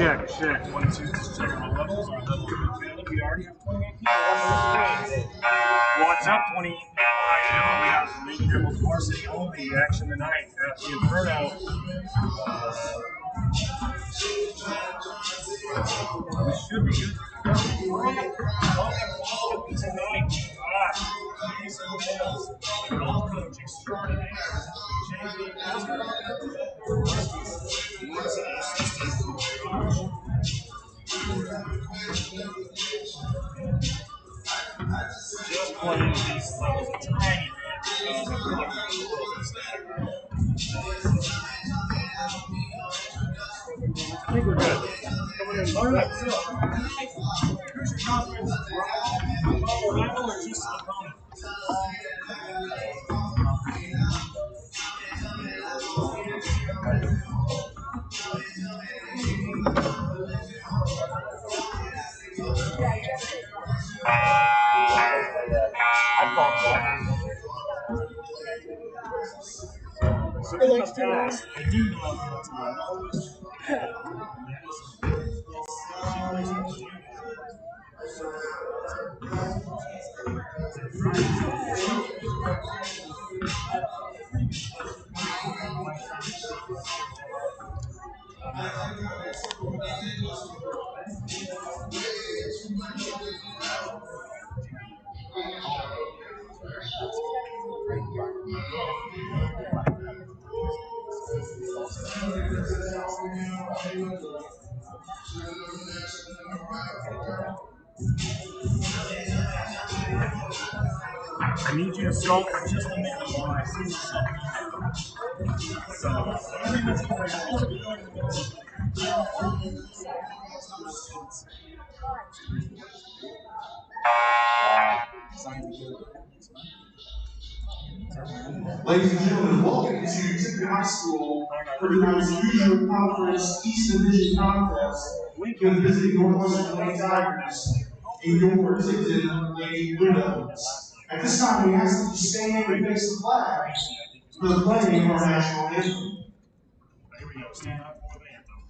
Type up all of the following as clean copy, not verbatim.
Check. 1, 2, just checking my levels. Our level family. We already have 28 people. What's up, 28 people? How you doing? We have League Dribbles varsity only action tonight at the Inferno. We should be good. Tonight. Girls coach extraordinaire. Just playing these levels a tiny bit. I think we're good. All right, so who's your confidence? Rival or just opponent? So in the past, I do know that I need you to stall for just a minute while I see something. Ladies and gentlemen, welcome to Tipton High School for tonight's Usual Conference East Division Contest with visiting Northwestern Lady Tigers and your Tipton Lady Widows. At this time, we ask that you stand and face the flag for the playing of our national anthem. Here we go. Stand up for the anthem.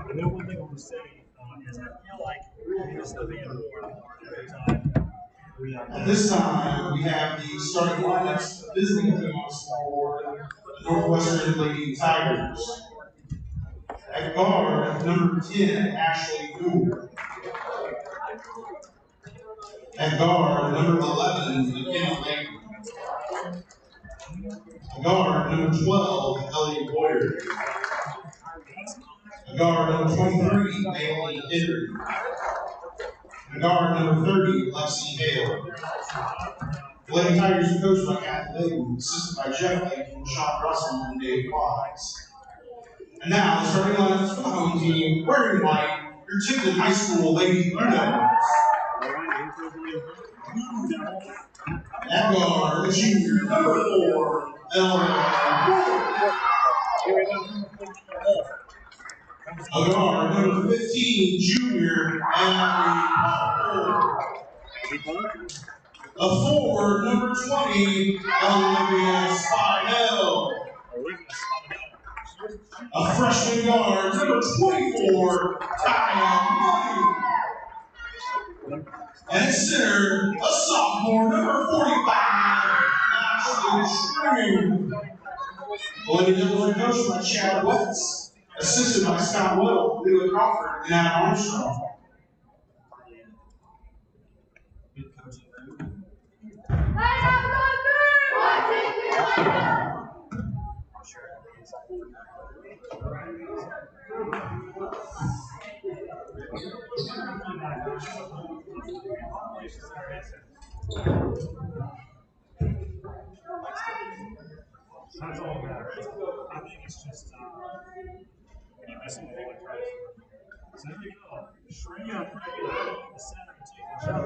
You know, one thing I want to say is I feel like this will be more and more every time. At this time, we have the starting lineups of visiting team on the scoreboard, the Northwestern Lady Tigers. At guard, number 10, Ashley Gould. At guard, number 11, McKenna Lane. At guard, number 12, Elliot Boyer. At guard, number 23, Bailey Henry. At guard, number 30, Lexi Hale. The Lady Tigers are coached by Kathy Layton, assisted by Jeff Layton, Sean Russell, and Dave Wise. And now, the starting lineups for the home team, wearing white, your Tipton High School Lady Widows. At guard, the junior, number 4, Elwood. Here we go. Comes A guard, number 15, junior, Andy Parker. A forward, number 20, Olivia Spinell. A freshman guard, number 24, Kyle Money. And center, a sophomore, number 45, Ashley String. Lady Devils are coached by Chad Wetz, assisted by Scott Will, Leland Crawford, and Adam Armstrong. Good coaching. That's all that matters. I think it's just when you miss a goal, it tries. So there you go. Shrink up the center and take the shot.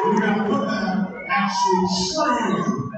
We're going to put that Ashley String.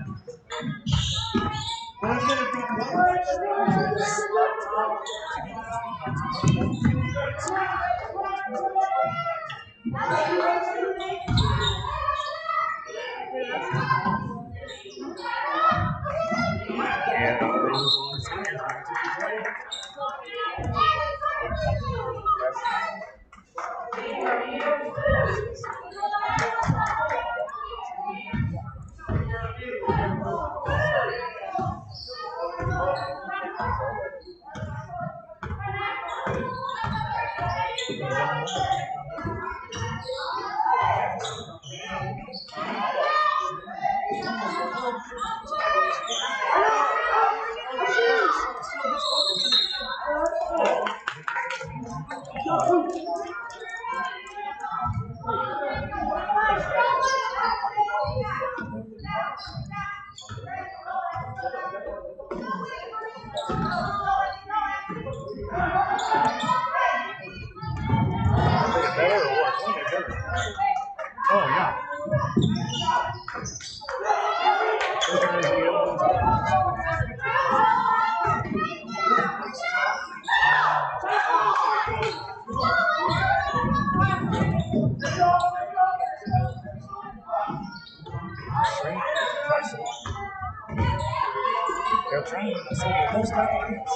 They're trying to say that those documents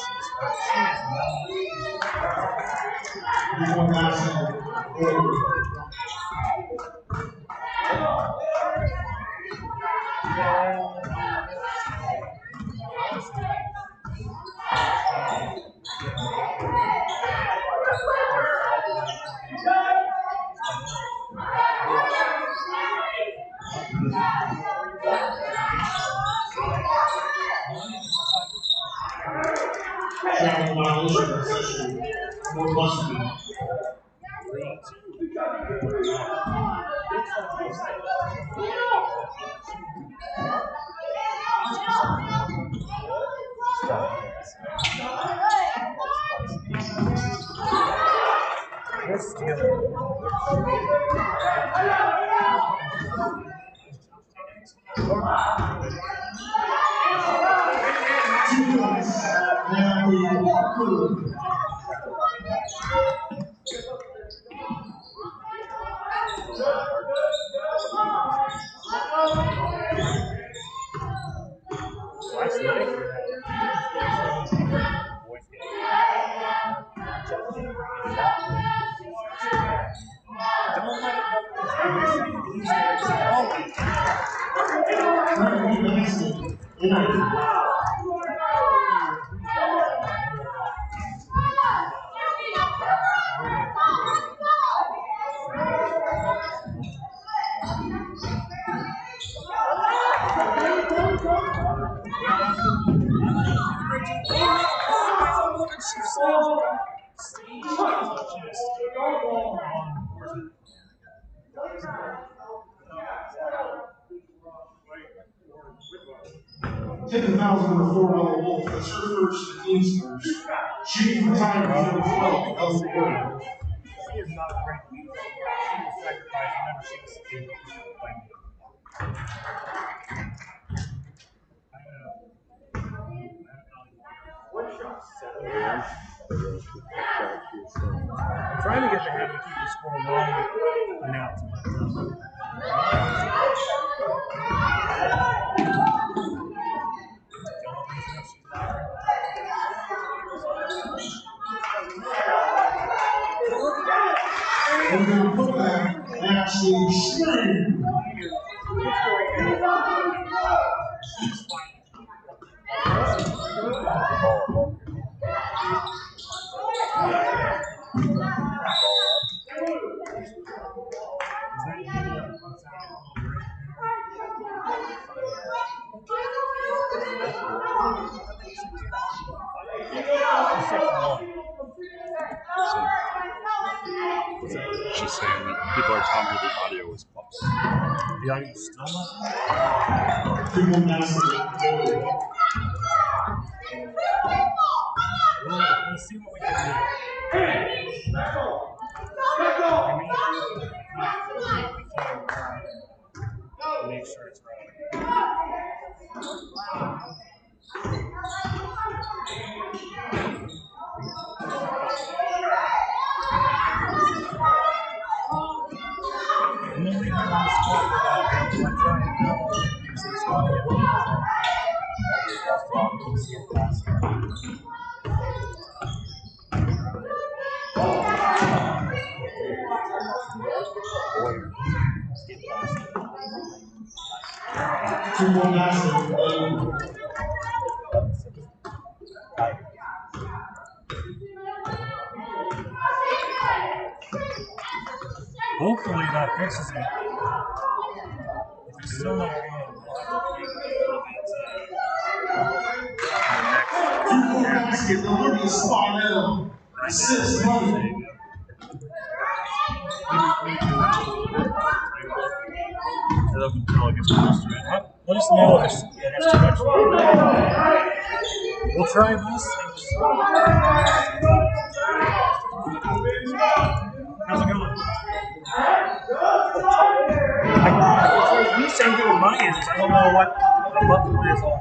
Last night we had boys don't let Tipton fouls number 4, Ella Wolf. That's her first to Teamsters. Shooting for time is number 12, Elwood. She is not a great leader. She will sacrifice whenever she is able to play. I'm trying to get the habit to keep the score low and out. And then put that Ashley String. She's saying that people are telling her the audio was close. The audio is still not. We'll see what we can do. Make sure it's right. And then we have on the spot for that. I'm trying to use this audio. Two-point basket. Hopefully that fixes it. If it's still not good, Two-point basket. Olivia Spinell. Assist money. Let us know if it's too much. We'll try this. How's it going? You saying good with my answers. I don't know what the button is all.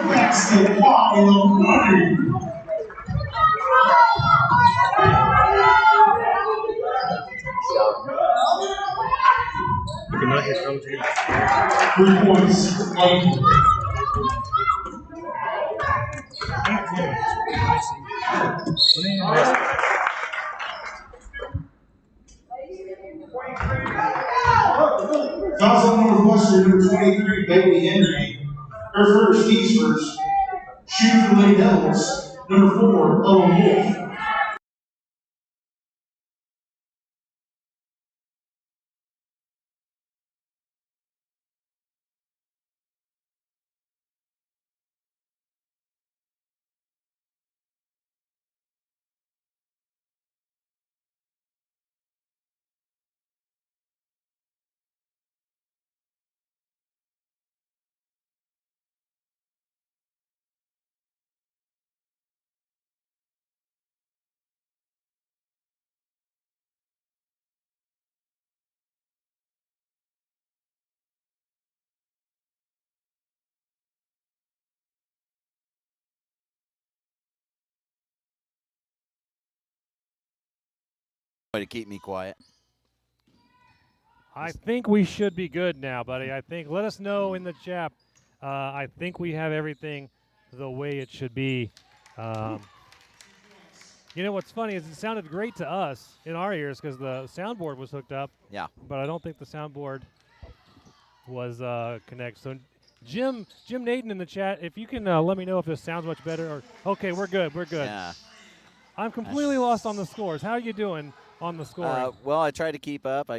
Basketball money. You cannot hit from 3 points. Fouls on Northwestern, number 23, Bailey Henry. Her first, he's first. Shooting for Lady Devils, number 4, Elwood Wolf. to keep me quiet. I think we should be good now, buddy. I think. Let us know in the chat. I think we have everything the way it should be. You know what's funny is it sounded great to us in our ears because the soundboard was hooked up. Yeah. But I don't think the soundboard was connected. So, Jim Naden in the chat, if you can let me know if this sounds much better. Or okay, we're good. We're good. Yeah. I'm completely lost on the scores. How are you doing on the scoring? Well, I tried to keep up.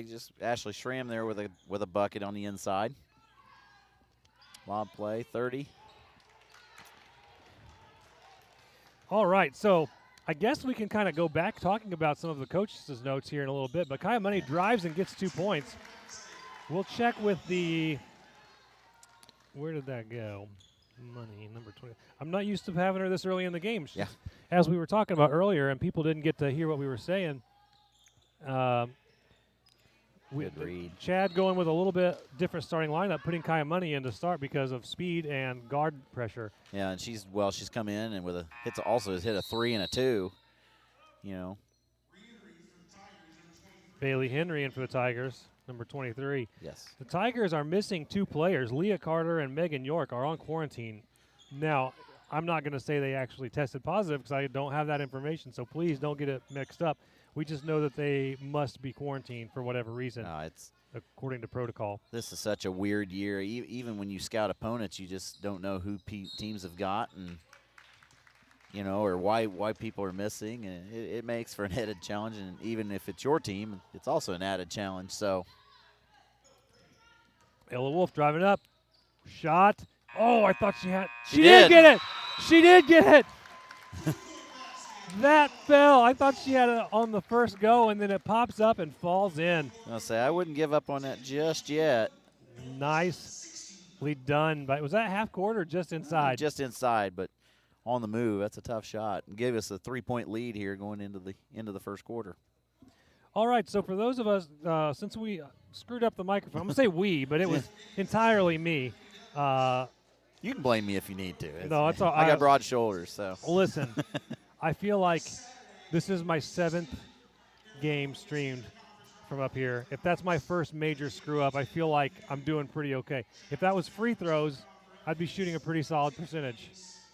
Ashley Schramm there with a bucket on the inside. Lob play, 30. All right, so I guess we can kind of go back talking about some of the coaches' notes here in a little bit. But Kaya Money drives and gets 2 points. We'll check with the – where did that go? Money, number 20. I'm not used to having her this early in the game. Yeah. As we were talking about earlier, and people didn't get to hear what we were saying. Good read. Chad going with a little bit different starting lineup, putting Kaya Money in to start because of speed and guard pressure. Yeah, and she's come in and has hit a 3 and a 2. You know. Bailey Henry in for the Tigers, number 23. Yes. The Tigers are missing 2 players. Leah Carter and Megan York are on quarantine. Now, I'm not going to say they actually tested positive because I don't have that information, so please don't get it mixed up. We just know that they must be quarantined for whatever reason, It's according to protocol. This is such a weird year. Even when you scout opponents, you just don't know who teams have got and, you know, or why people are missing. And it makes for an added challenge. And even if it's your team, it's also an added challenge. So, Ella Wolf driving up. Shot. Oh, I thought she had. She did did. get it. She did get it. That fell. I thought she had it on the first go, and then it pops up and falls in. I'll say I wouldn't give up on that just yet. Nicely done. But was that half court or just inside? Just inside, but on the move. That's a tough shot. And gave us a 3-point lead here going into the first quarter. All right, so for those of us, since we screwed up the microphone, I'm going to say we, but it was entirely me. You can blame me if you need to. No, it's all I got broad shoulders, so. Listen, I feel like this is my 7th game streamed from up here. If that's my first major screw up, I feel like I'm doing pretty okay. If that was free throws, I'd be shooting a pretty solid percentage.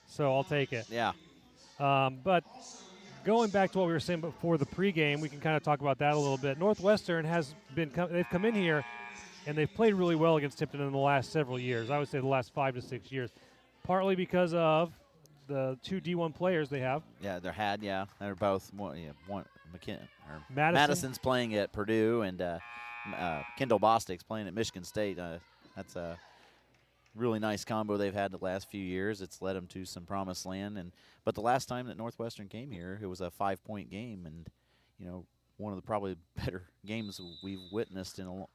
So I'll take it. Yeah. But going back to what we were saying before the pregame, we can kind of talk about that a little bit. Northwestern has they've come in here and they've played really well against Tipton in the last several years. I would say the last 5 to 6 years, partly because of the 2 D1 players they have. Yeah, they're both one Madison. Madison's playing at Purdue, and Kendall Bostic's playing at Michigan State. That's a really nice combo they've had the last few years. It's led them to some promised land. But the last time that Northwestern came here, it was a 5-point game, and you know, one of the probably better games we've witnessed in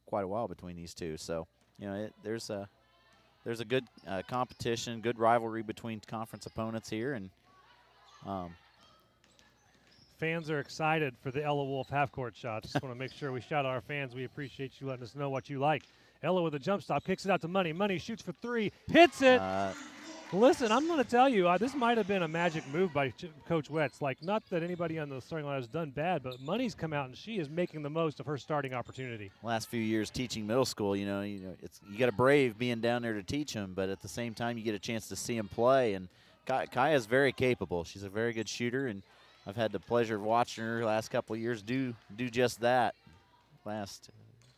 quite a while between these two. So you know, there's a good competition, good rivalry between conference opponents here, and fans are excited for the Ella Wolf half-court shot. Just want to make sure we shout out our fans. We appreciate you letting us know what you like. Ella with a jump stop, kicks it out to Money. Money shoots for 3, hits it. Listen, I'm going to tell you, this might have been a magic move by Coach Wetz. Like, not that anybody on the starting line has done bad, but Money's come out and she is making the most of her starting opportunity. Last few years teaching middle school, you got to brave being down there to teach them, but at the same time you get a chance to see them play. And Kaya's very capable. She's a very good shooter, and I've had the pleasure of watching her the last couple of years do just that last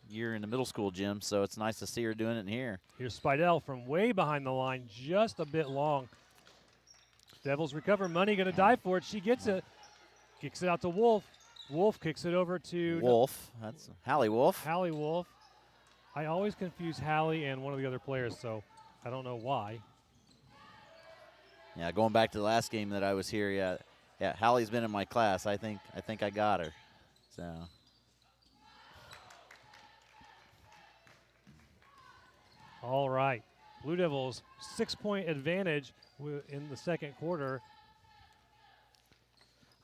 year in the middle school gym, so it's nice to see her doing it in here. Here's Spidell from way behind the line, just a bit long. Devils recover. Money going to dive for it. She gets it. Kicks it out to Wolf. Wolf kicks it over to Wolf. That's Hallie Wolf. Hallie Wolf. I always confuse Hallie and one of the other players, so I don't know why. Yeah, going back to the last game that I was here, yeah, Hallie's been in my class. I think I got her. So. All right. Blue Devils 6-point advantage in the second quarter.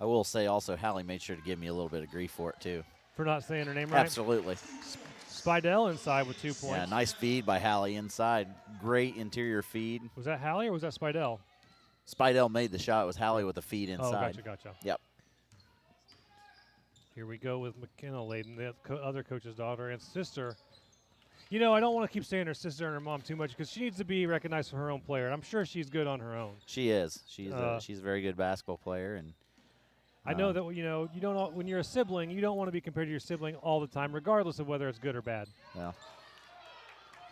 I will say also Hallie made sure to give me a little bit of grief for it too. For not saying her name right? Absolutely. Spidell inside with 2 points. Yeah, nice feed by Hallie inside. Great interior feed. Was that Hallie or was that Spidell? Spidell made the shot. It was Hallie with the feed inside. Oh, gotcha. Yep. Here we go with McKenna Layden, the other coach's daughter and sister. You know, I don't want to keep saying her sister and her mom too much because she needs to be recognized for her own player. And I'm sure she's good on her own. She is. She's a very good basketball player, and I know that you don't when you're a sibling, you don't want to be compared to your sibling all the time, regardless of whether it's good or bad. Well,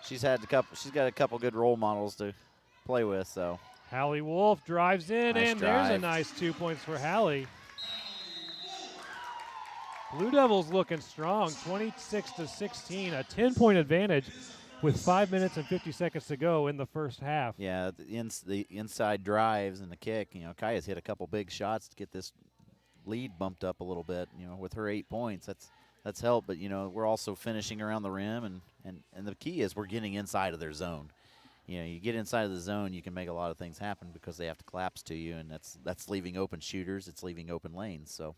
she's got a couple good role models to play with. So Hallie Wolf drives in, nice and drive. there's a nice 2 points for Hallie. Blue Devils looking strong, 26-16, a 10-point advantage with 5 minutes and 50 seconds to go in the first half. Yeah, the inside drives and the kick. You know, Kaya's hit a couple big shots to get this lead bumped up a little bit. You know, with her 8 points, that's helped. But you know, we're also finishing around the rim, and the key is we're getting inside of their zone. You know, you get inside of the zone, you can make a lot of things happen because they have to collapse to you, and that's leaving open shooters. It's leaving open lanes. So.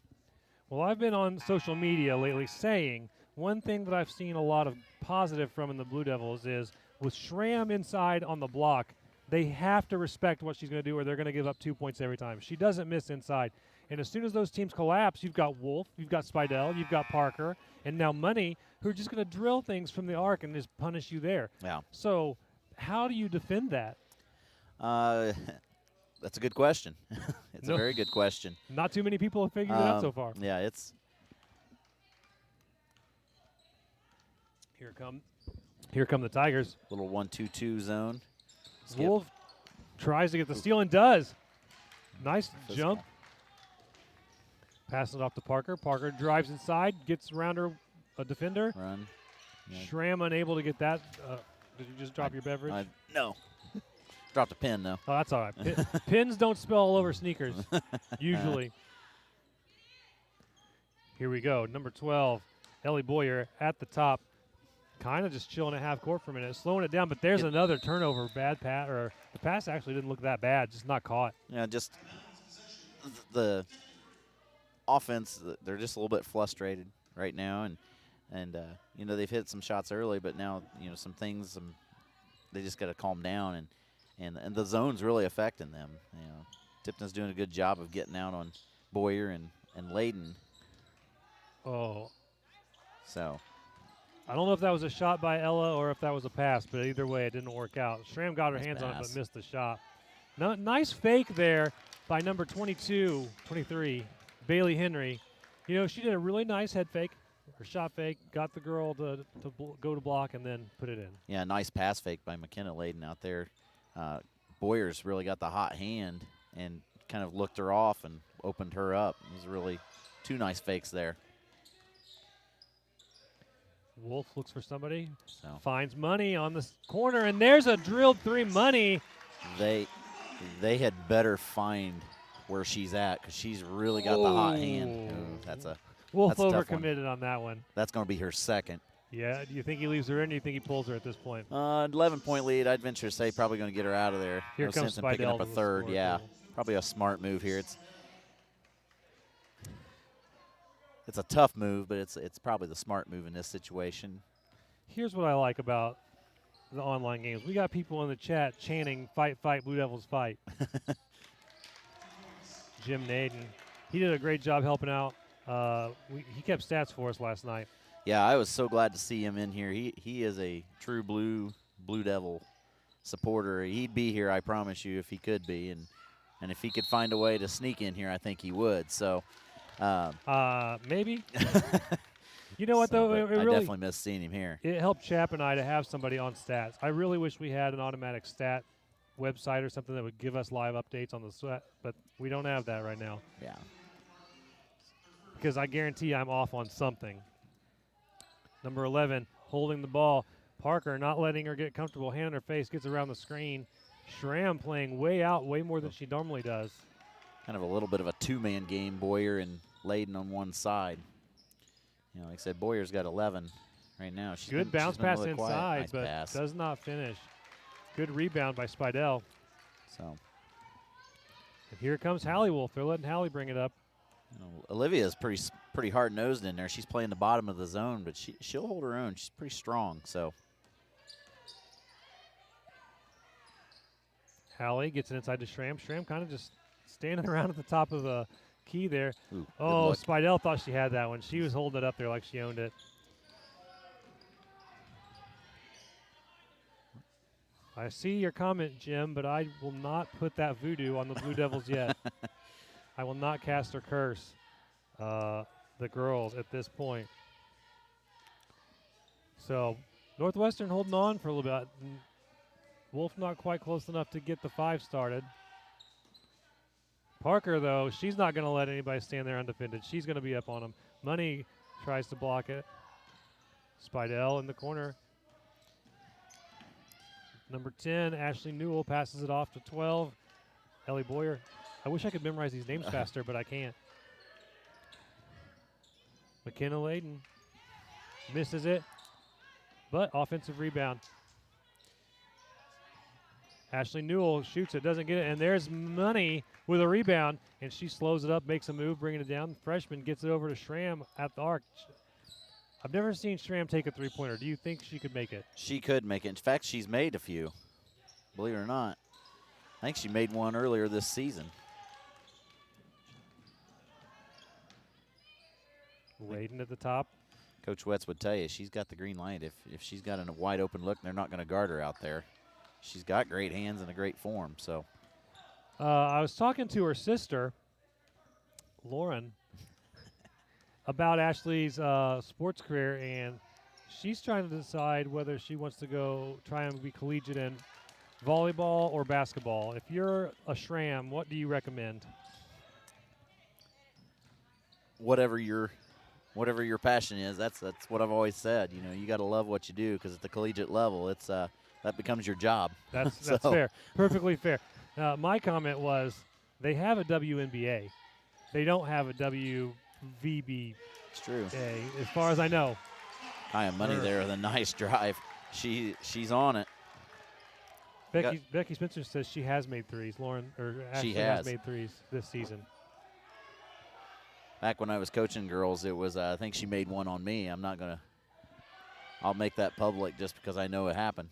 Well, I've been on social media lately saying one thing that I've seen a lot of positive from in the Blue Devils is with Schramm inside on the block, they have to respect what she's going to do or they're going to give up 2 points every time. She doesn't miss inside. And as soon as those teams collapse, you've got Wolf, you've got Spidell, you've got Parker, and now Money, who are just going to drill things from the arc and just punish you there. Yeah. So how do you defend that? That's a good question. It's a very good question. Not too many people have figured it out so far. Yeah, it's. Here come the Tigers. Little 1-2-2 zone. Skip. Wolf tries to get the steal and does. Nice jump. Passes it off to Parker. Parker drives inside, gets around a defender. Run. Yeah. Schramm unable to get that. Did you just drop your beverage? No. Dropped a pin, though. Oh, that's all right. Pins don't spill all over sneakers, usually. Here we go. Number 12, Ellie Boyer at the top. Kind of just chilling at half court for a minute, slowing it down, but there's another turnover. Bad pass, or the pass actually didn't look that bad, just not caught. Yeah, just the offense, they're just a little bit frustrated right now, and you know, they've hit some shots early, but now, you know, some things, they just got to calm down, and the zone's really affecting them. You know, Tipton's doing a good job of getting out on Boyer and Layden. Oh. So. I don't know if that was a shot by Ella or if that was a pass, but either way, it didn't work out. Schramm got her hands on it but missed the shot. Nice fake there by number 23, Bailey Henry. You know, she did a really nice head fake, or shot fake, got the girl to go to block and then put it in. Yeah, nice pass fake by McKenna Layden out there. Boyer's really got the hot hand and kind of looked her off and opened her up. It was really two nice fakes there. Wolf looks for somebody, finds Money on the corner, and there's a drilled three. Money. They had better find where she's at because she's really got the hot hand. Ooh, that's a Wolf overcommitted on that one. That's going to be her second. Yeah. Do you think he leaves her in? Or do you think he pulls her at this point? 11-point lead. I'd venture to say probably going to get her out of there. Here no comes sense in picking up a third. Yeah, goal. Probably a smart move here. It's a tough move, but it's probably the smart move in this situation. Here's what I like about the online games. We got people in the chat chanting, "Fight, fight, Blue Devils, fight." Jim Naden, he did a great job helping out. He kept stats for us last night. Yeah, I was so glad to see him in here. He is a true Blue Devil supporter. He'd be here, I promise you, if he could be. And if he could find a way to sneak in here, I think he would. So maybe. You know what, though? It really, I definitely miss seeing him here. It helped Chap and I to have somebody on stats. I really wish we had an automatic stat website or something that would give us live updates on the sweat, but we don't have that right now. Yeah. Because I guarantee I'm off on something. Number 11, holding the ball. Parker not letting her get comfortable. Hand in her face, gets around the screen. Schramm playing way out, way more than she normally does. Kind of a little bit of a two-man game, Boyer and Layden on one side. You know, like I said, Boyer's got 11 right now. Good bounce pass really inside, nice but pass. Does not finish. Good rebound by Spidell. So. And here comes Hallie Wolf. They're letting Hallie bring it up. You know, Olivia's pretty hard-nosed in there. She's playing the bottom of the zone, but she'll hold her own. She's pretty strong. So. Hallie gets it inside to Schramm. Schramm kind of just standing around at the top of a key there. Ooh, good Oh, look. Spidell thought she had that one. She was holding it up there like she owned it. I see your comment, Jim, but I will not put that voodoo on the Blue Devils yet. I will not cast or curse the girls at this point. So Northwestern holding on for a little bit. Wolf not quite close enough to get the 5 started. Parker, though, she's not going to let anybody stand there undefended. She's going to be up on them. Money tries to block it. Spidell in the corner. Number 10, Ashley Newell passes it off to 12. Ellie Boyer. I wish I could memorize these names faster, but I can't. McKenna Layden misses it, but offensive rebound. Ashley Newell shoots it, doesn't get it, and there's Money with a rebound, and she slows it up, makes a move, bringing it down. Freshman gets it over to Schramm at the arc. I've never seen Schramm take a three-pointer. Do you think she could make it? She could make it. In fact, she's made a few, believe it or not. I think she made one earlier this season. Layden at the top. Coach Wetz would tell you she's got the green light. If she's got a wide open look, they're not going to guard her out there. She's got great hands and a great form. So I was talking to her sister, Lauren, about Ashley's sports career, and she's trying to decide whether she wants to go try and be collegiate in volleyball or basketball. If you're a Schramm, what do you recommend? whatever your passion is, that's what I've always said. You know, you got to love what you do, because at the collegiate level, it's that becomes your job. That's So- fair, perfectly fair. My comment was they have a WNBA, they don't have a WVBA, It's true. as far as I know. I have money Sure. there with a nice drive. She's on it. Becky Spencer says she has made threes. Ashley has made threes this season. Back when I was coaching girls, it was I think she made one on me. I'll make that public just because I know it happened.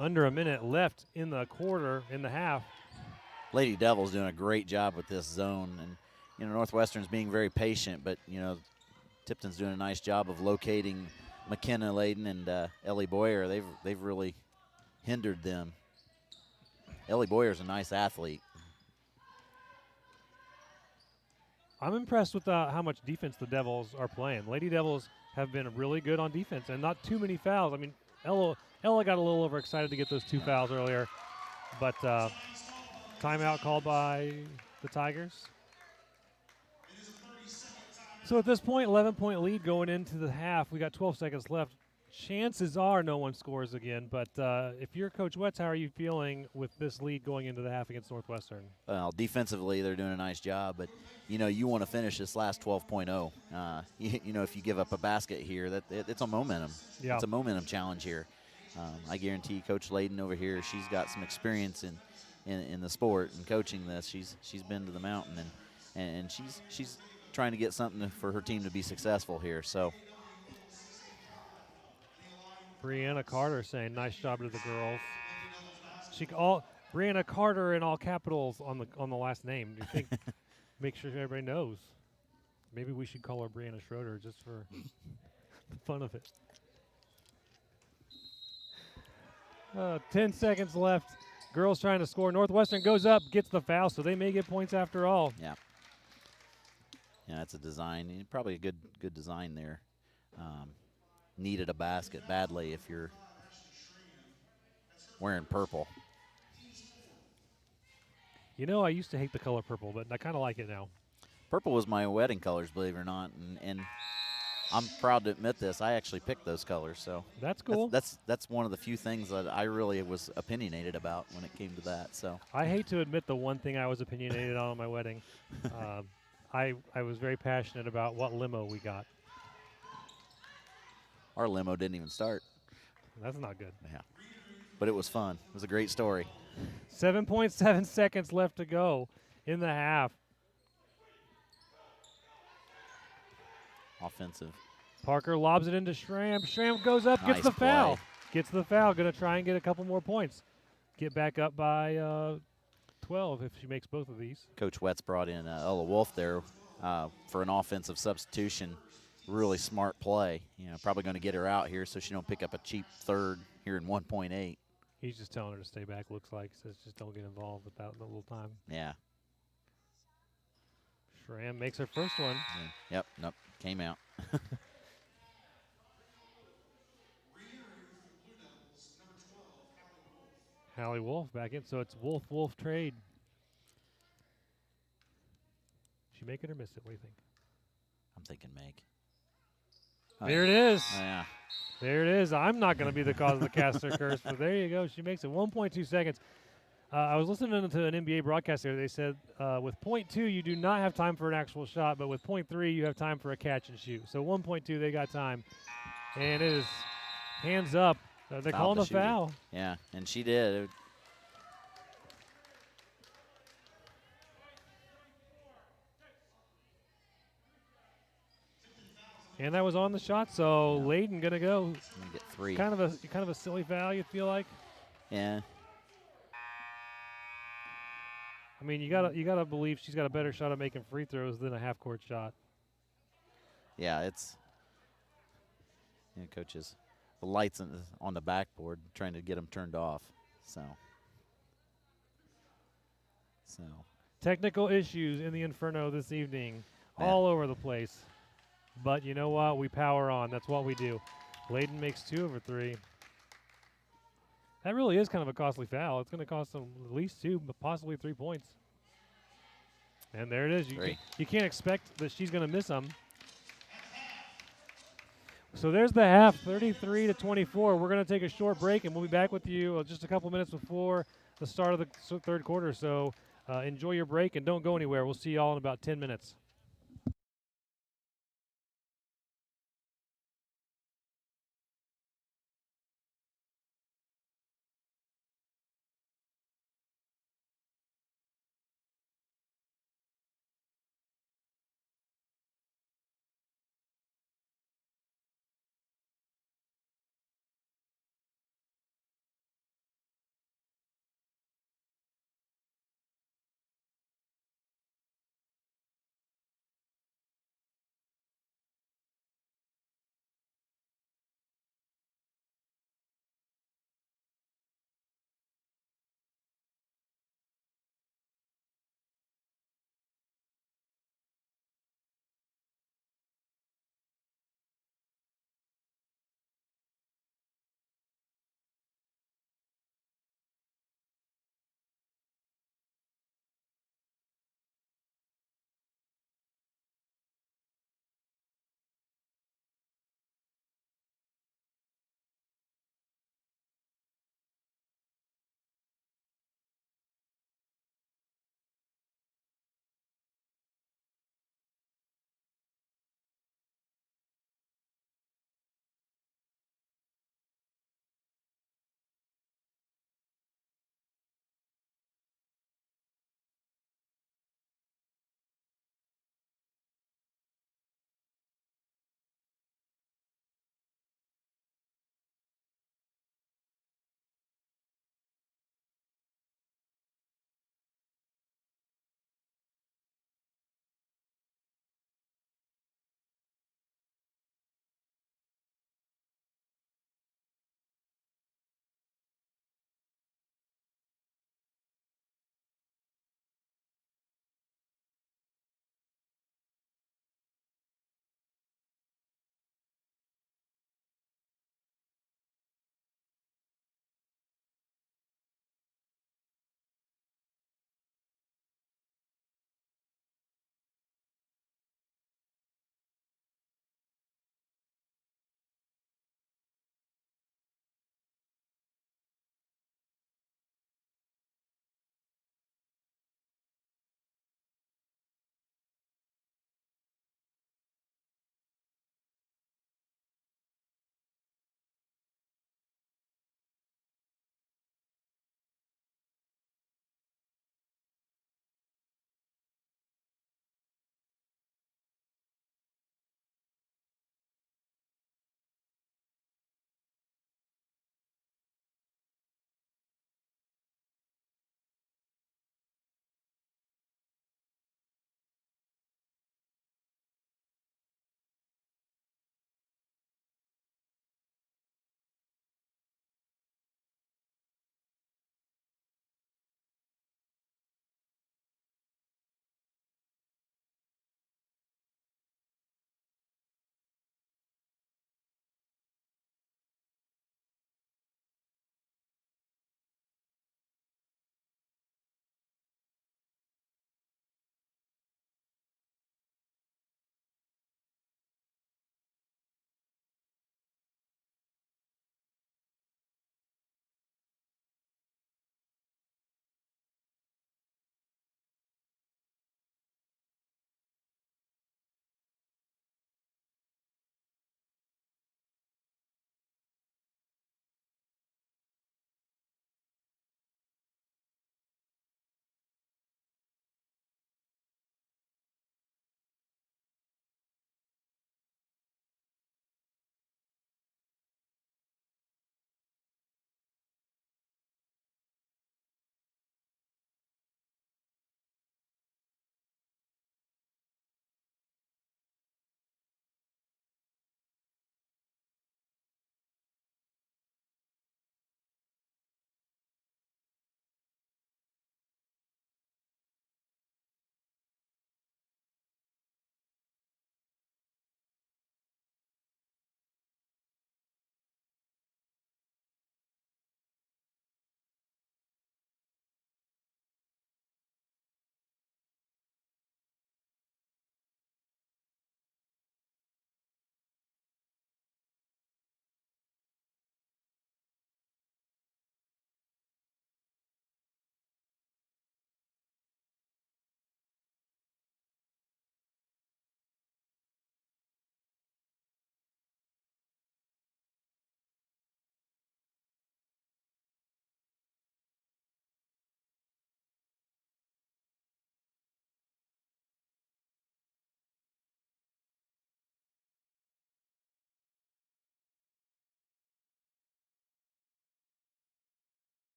Under a minute left in the quarter, in the half. Lady Devils doing a great job with this zone, and you know, Northwestern's being very patient, but you know, Tipton's doing a nice job of locating McKenna Layden and Ellie Boyer. They've really hindered them. Ellie Boyer's a nice athlete. I'm impressed with how much defense the Devils are playing. Lady Devils have been really good on defense and not too many fouls. I mean, Ella got a little overexcited to get those 2 fouls earlier, but timeout called by the Tigers. So at this point, 11-point lead going into the half. We got 12 seconds left. Chances are no one scores again, but if you're Coach Wetz, how are you feeling with this lead going into the half against Northwestern? Well, defensively, they're doing a nice job, but you know, you want to finish this last 12.0. You know, if you give up a basket here, it's a momentum. Yeah. It's a momentum challenge here. I guarantee Coach Layden over here, she's got some experience in the sport and coaching this. She's been to the mountain, and she's trying to get something for her team to be successful here. So. Brianna Carter saying nice job to the girls. Brianna Carter in all capitals on the last name. Do you think? Make sure everybody knows. Maybe we should call her Brianna Schroeder just for the fun of it. 10 seconds left. Girls trying to score. Northwestern goes up, gets the foul, so they may get points after all. Yeah. Yeah, that's a design. Probably a good design there. Needed a basket badly if you're wearing purple. You know, I used to hate the color purple, but I kind of like it now. Purple was my wedding colors, believe it or not, and I'm proud to admit this. I actually picked those colors, so that's cool. That's one of the few things that I really was opinionated about when it came to that. So I hate to admit the one thing I was opinionated on my wedding. I was very passionate about what limo we got. Our limo didn't even start. That's not good. Yeah, but it was fun. It was a great story. 7.7 seconds left to go in the half. Offensive. Parker lobs it into Schramm. Schramm goes up, Nice gets the foul. play. Gets the foul. Going to try and get a couple more points. Get back up by 12 if she makes both of these. Coach Wetz brought in Ella Wolf there for an offensive substitution. Really smart play. You know, probably going to get her out here so she don't pick up a cheap third here in 1.8. He's just telling her to stay back, looks like. Says just don't get involved with that little time. Yeah. Schramm makes her first one. Yeah. Yep, nope, came out. Hallie Wolf back in, so it's Wolf-Wolf trade. She make it or miss it? What do you think? I'm thinking make. There it is. Oh, yeah. There it is. I'm not going to be the cause of the caster curse, but there you go. She makes it 1.2 seconds. I was listening to an NBA broadcast there. They said with .2, you do not have time for an actual shot, but with .3, you have time for a catch and shoot. So 1.2, they got time. And it is hands up. They're calling a foul. Yeah, and she did. And that was on the shot, so yeah. Layden gonna go. Gonna get 3. Kind of a silly foul, you feel like. Yeah. I mean, you gotta believe she's got a better shot at making free throws than a half-court shot. Yeah, it's coaches. The lights on the backboard, trying to get them turned off. So technical issues in the Inferno this evening, yeah. all over the place. But you know what? We power on. That's what we do. Layden makes 2 over 3. That really is kind of a costly foul. It's going to cost them at least 2, but possibly 3 points. And there it is. You can't expect that she's going to miss them. So there's the half, 33-24. We're going to take a short break, and we'll be back with you just a couple minutes before the start of the third quarter. So enjoy your break and don't go anywhere. We'll see you all in about 10 minutes.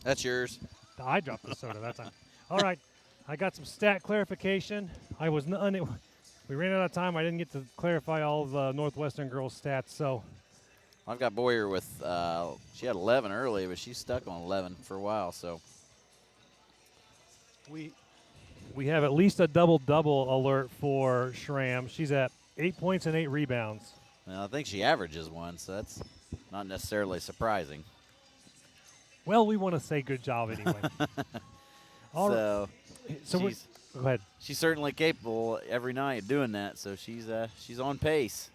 That's yours. I dropped the soda that time. All right, I got some stat clarification. I was we ran out of time. I didn't get to clarify all of the Northwestern girls' stats. So I've got Boyer with, she had 11 early, but she's stuck on 11 for a while. So we have at least a double-double alert for Schramm. She's at 8 points and 8 rebounds. well, I think she averages one, so that's not necessarily surprising. Well, we want to say good job anyway. All right. So go ahead. She's certainly capable every night of doing that, so she's on pace.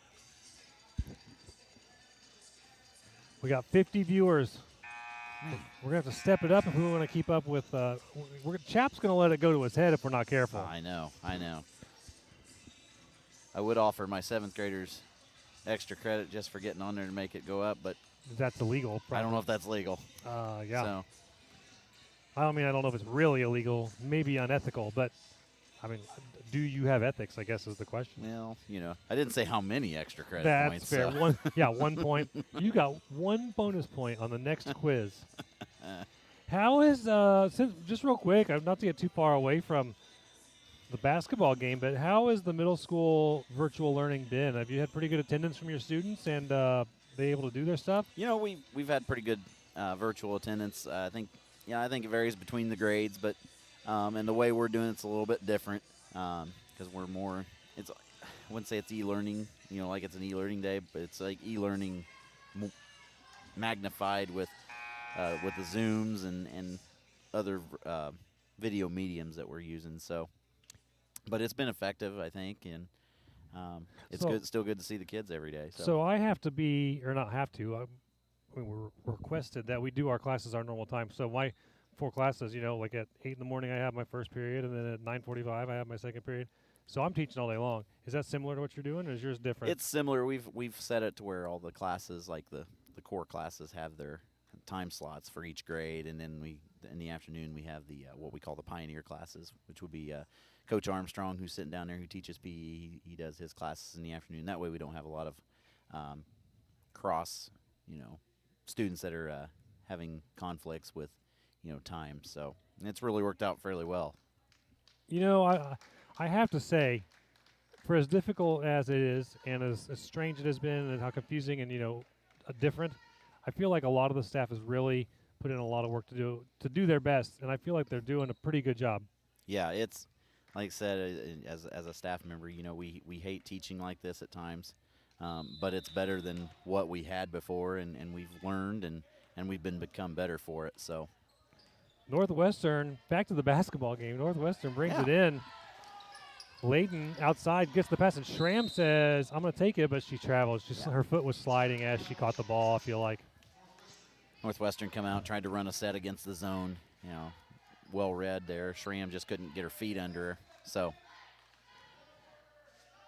We got 50 viewers. We're going to have to step it up if we want to keep up with Chap's going to let it go to his head if we're not careful. I know. I would offer my 7th graders extra credit just for getting on there to make it go up, but that's illegal. Probably. I don't know if that's legal. Yeah. So. I don't know if it's really illegal, maybe unethical, but I mean, do you have ethics, I guess is the question. Well, I didn't say how many extra credit That's points. fair. So. 1 point. You got 1 bonus point on the next quiz. How is, just real quick, not to get too far away from the basketball game, but how has the middle school virtual learning been? Have you had pretty good attendance from your students and they able to do their stuff? We've had pretty good virtual attendance. I think it varies between the grades, but and the way we're doing it's a little bit different because we're more. I wouldn't say it's e-learning, like it's an e-learning day, but it's like e-learning magnified with the Zooms and other video mediums that we're using. So, but it's been effective, I think, and it's still good to see the kids every day. So I have to be, or not have to. We're requested that we do our classes our normal time. So my 4 classes, like at 8 in the morning I have my first period, and then at 9:45 I have my second period. So I'm teaching all day long. Is that similar to what you're doing, or is yours different? It's similar. We've set it to where all the classes, like the core classes, have their time slots for each grade, and then in the afternoon we have the what we call the pioneer classes, which would be Coach Armstrong, who's sitting down there, who teaches PE. He does his classes in the afternoon. That way we don't have a lot of cross, students that are having conflicts with, time. So it's really worked out fairly well. I have to say, for as difficult as it is and as strange it has been and how confusing and, different, I feel like a lot of the staff has really put in a lot of work to do their best, and I feel like they're doing a pretty good job. Yeah, it's, like I said, as a staff member, we hate teaching like this at times. But it's better than what we had before, and we've learned, and we've become better for it. So, Northwestern, back to the basketball game. Northwestern brings it in. Layton outside gets the pass, and Schramm says, I'm going to take it, but she travels. Her foot was sliding as she caught the ball, I feel like. Northwestern come out, tried to run a set against the zone. Well read there. Schramm just couldn't get her feet under her.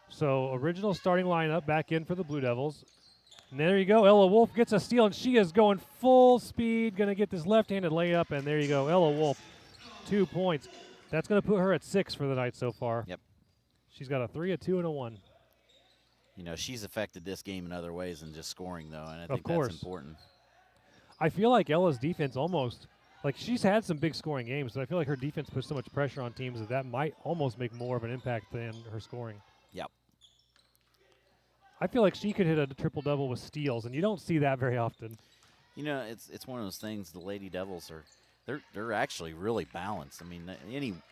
So original starting lineup back in for the Blue Devils. And there you go. Ella Wolf gets a steal, and she is going full speed, going to get this left-handed layup, and there you go. Ella Wolf, 2 points. That's going to put her at 6 for the night so far. Yep. She's got a 3, a 2, and a 1. She's affected this game in other ways than just scoring, though, and I think that's important. I feel like Ella's defense almost, she's had some big scoring games, but I feel like her defense puts so much pressure on teams that might almost make more of an impact than her scoring. Yep. I feel like she could hit a triple-double with steals, and you don't see that very often. It's one of those things. The Lady Devils they're actually really balanced. I mean,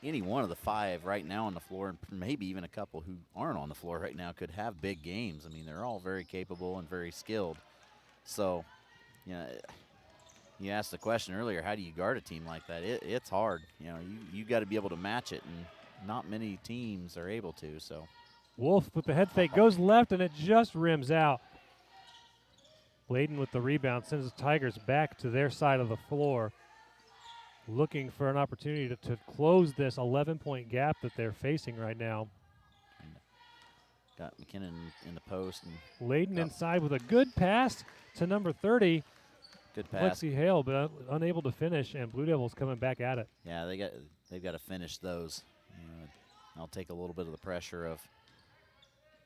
any one of the 5 right now on the floor, and maybe even a couple who aren't on the floor right now, could have big games. I mean, they're all very capable and very skilled. So, you asked the question earlier, how do you guard a team like that? It's hard. You got to be able to match it, and not many teams are able to. So. Wolf with the head fake goes left, and it just rims out. Layden with the rebound sends the Tigers back to their side of the floor, looking for an opportunity to close this 11-point gap that they're facing right now. Got McKinnon in the post. And Layden inside with a good pass to number 30. Good pass. Lexi Hale, but unable to finish, and Blue Devils coming back at it. Yeah, they've got to finish those. I'll take a little bit of the pressure of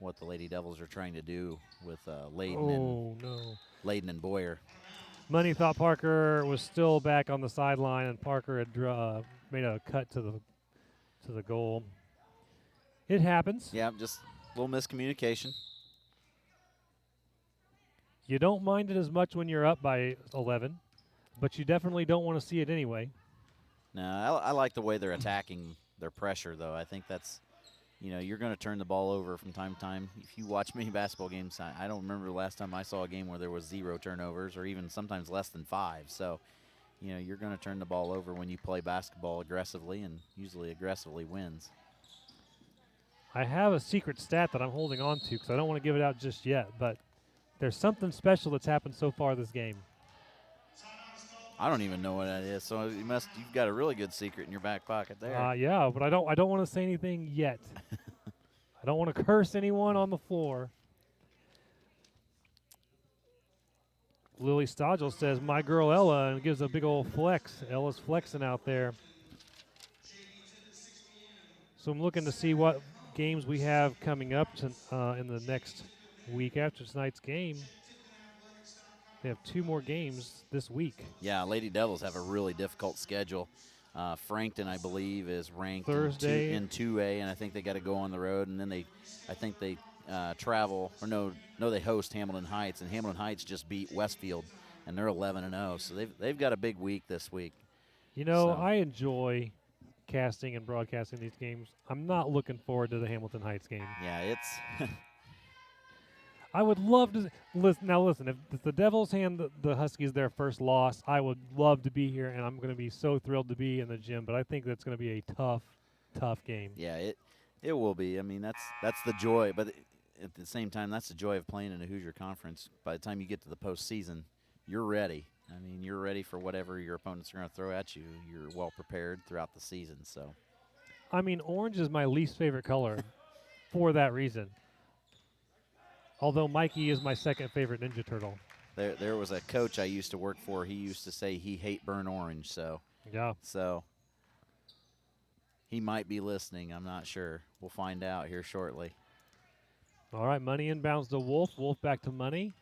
what the Lady Devils are trying to do with Layden and Boyer. Money thought Parker was still back on the sideline, and Parker had made a cut to the goal. It happens. Yeah, just a little miscommunication. You don't mind it as much when you're up by 11, but you definitely don't want to see it anyway. No, I like the way they're attacking their pressure, though. I think that's, you're going to turn the ball over from time to time. If you watch many basketball games, I don't remember the last time I saw a game where there was 0 turnovers or even sometimes less than 5. So, you're going to turn the ball over when you play basketball aggressively, and usually aggressively wins. I have a secret stat that I'm holding on to because I don't want to give it out just yet, but there's something special that's happened so far this game. I don't even know what that is, so you've got a really good secret in your back pocket there. Yeah, but I don't want to say anything yet. I don't want to curse anyone on the floor. Lily Stodgel says, "My girl Ella," and gives a big old flex. Ella's flexing out there. So I'm looking to see what games we have coming up in the next week after tonight's game. They have 2 more games this week. Yeah, Lady Devils have a really difficult schedule. Frankton, I believe, is ranked Thursday in 2A, and I think they got to go on the road. And then they travel, or no, they host Hamilton Heights, and Hamilton Heights just beat Westfield, and they're 11-0. So they've got a big week this week. I enjoy casting and broadcasting these games. I'm not looking forward to the Hamilton Heights game. Yeah, it's. I would love to listen. Now, listen, if the Devils hand the Huskies their first loss, I would love to be here, and I'm going to be so thrilled to be in the gym. But I think that's going to be a tough game. Yeah, it will be. I mean, that's the joy. But at the same time, that's the joy of playing in a Hoosier Conference. By the time you get to the postseason, you're ready. I mean, you're ready for whatever your opponents are going to throw at you. You're well prepared throughout the season. So, I mean, orange is my least favorite color for that reason. Although Mikey is my second favorite Ninja Turtle. There was a coach I used to work for. He used to say he hate burnt orange. So yeah. So he might be listening. I'm not sure. We'll find out here shortly. All right, Money inbounds to Wolf. Wolf back to Money,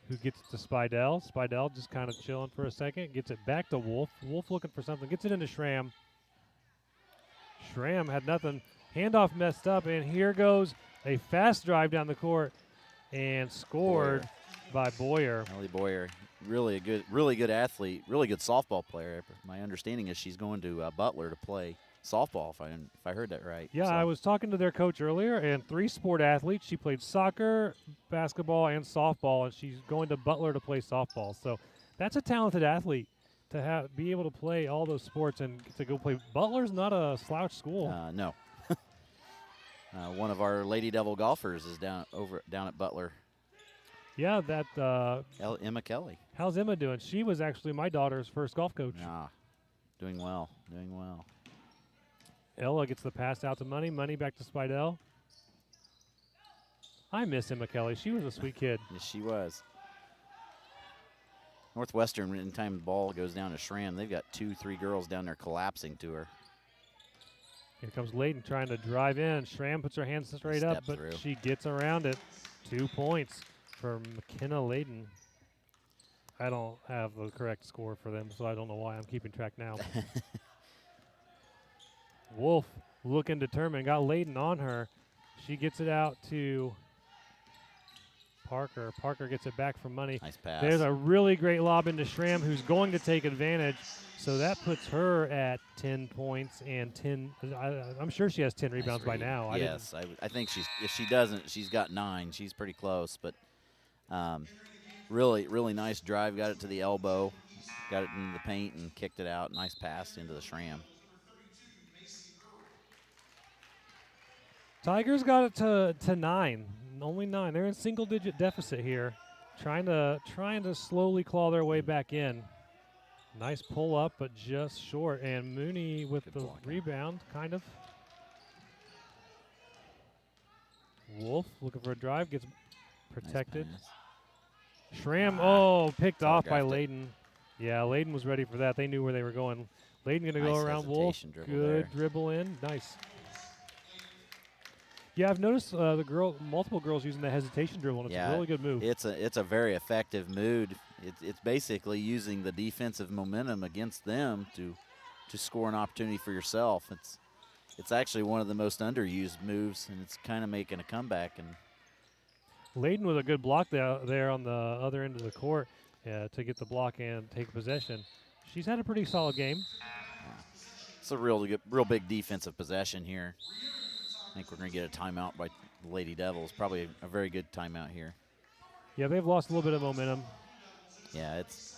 who gets it to Spidell. Spidell just kind of chilling for a second. Gets it back to Wolf. Wolf looking for something. Gets it into Schramm. Schramm had nothing. Handoff messed up, and here goes a fast drive down the court. And scored by Boyer. Ellie Boyer, really good athlete, really good softball player. My understanding is she's going to Butler to play softball, if I heard that right. Yeah, so. I was talking to their coach earlier, and 3-sport athlete. She played soccer, basketball, and softball, and she's going to Butler to play softball. So that's a talented athlete to be able to play all those sports and to go play. Butler's not a slouch school. No. One of our Lady Devil golfers is down at Butler. Yeah, that Emma Kelly. How's Emma doing? She was actually my daughter's first golf coach. Doing well. Ella gets the pass out to Money. Money back to Spidell. I miss Emma Kelly. She was a sweet kid. Yes, she was. Northwestern, anytime the ball goes down to Schramm, they've got 2-3 girls down there collapsing to her. Here comes Layden trying to drive in. Schramm puts her hands straight up, but she gets around it. 2 points for McKenna Layden. I don't have the correct score for them, so I don't know why I'm keeping track now. Wolf looking determined. Got Layden on her. She gets it out to Parker. Parker gets it back from Money. Nice pass. There's a really great lob into Schramm, who's going to take advantage. So that puts her at 10 points and 10. I'm sure she has 10 rebounds by now. Yes, I think if she doesn't, she's got 9. She's pretty close, but really nice drive. Got it to the elbow, got it into the paint, and kicked it out. Nice pass into the Schramm. Tigers got it to 9, only 9. They're in single-digit deficit here, trying to slowly claw their way back in. Nice pull up, but just short. And Mooney with the rebound, kind of. Wolf looking for a drive, gets protected. Nice Schramm, picked off by Layden. Yeah, Layden was ready for that. They knew where they were going. Layden going to go around Wolf. Good dribble in. Nice. Yeah, I've noticed multiple girls using the hesitation dribble, and it's a really good move. It's a very effective move. It's basically using the defensive momentum against them to score an opportunity for yourself. It's actually one of the most underused moves, and it's kind of making a comeback. And Layden with a good block there on the other end of the court to get the block and take possession. She's had a pretty solid game. It's a real big defensive possession here. I think we're going to get a timeout by the Lady Devils. Probably a very good timeout here. Yeah, they've lost a little bit of momentum. Yeah, it's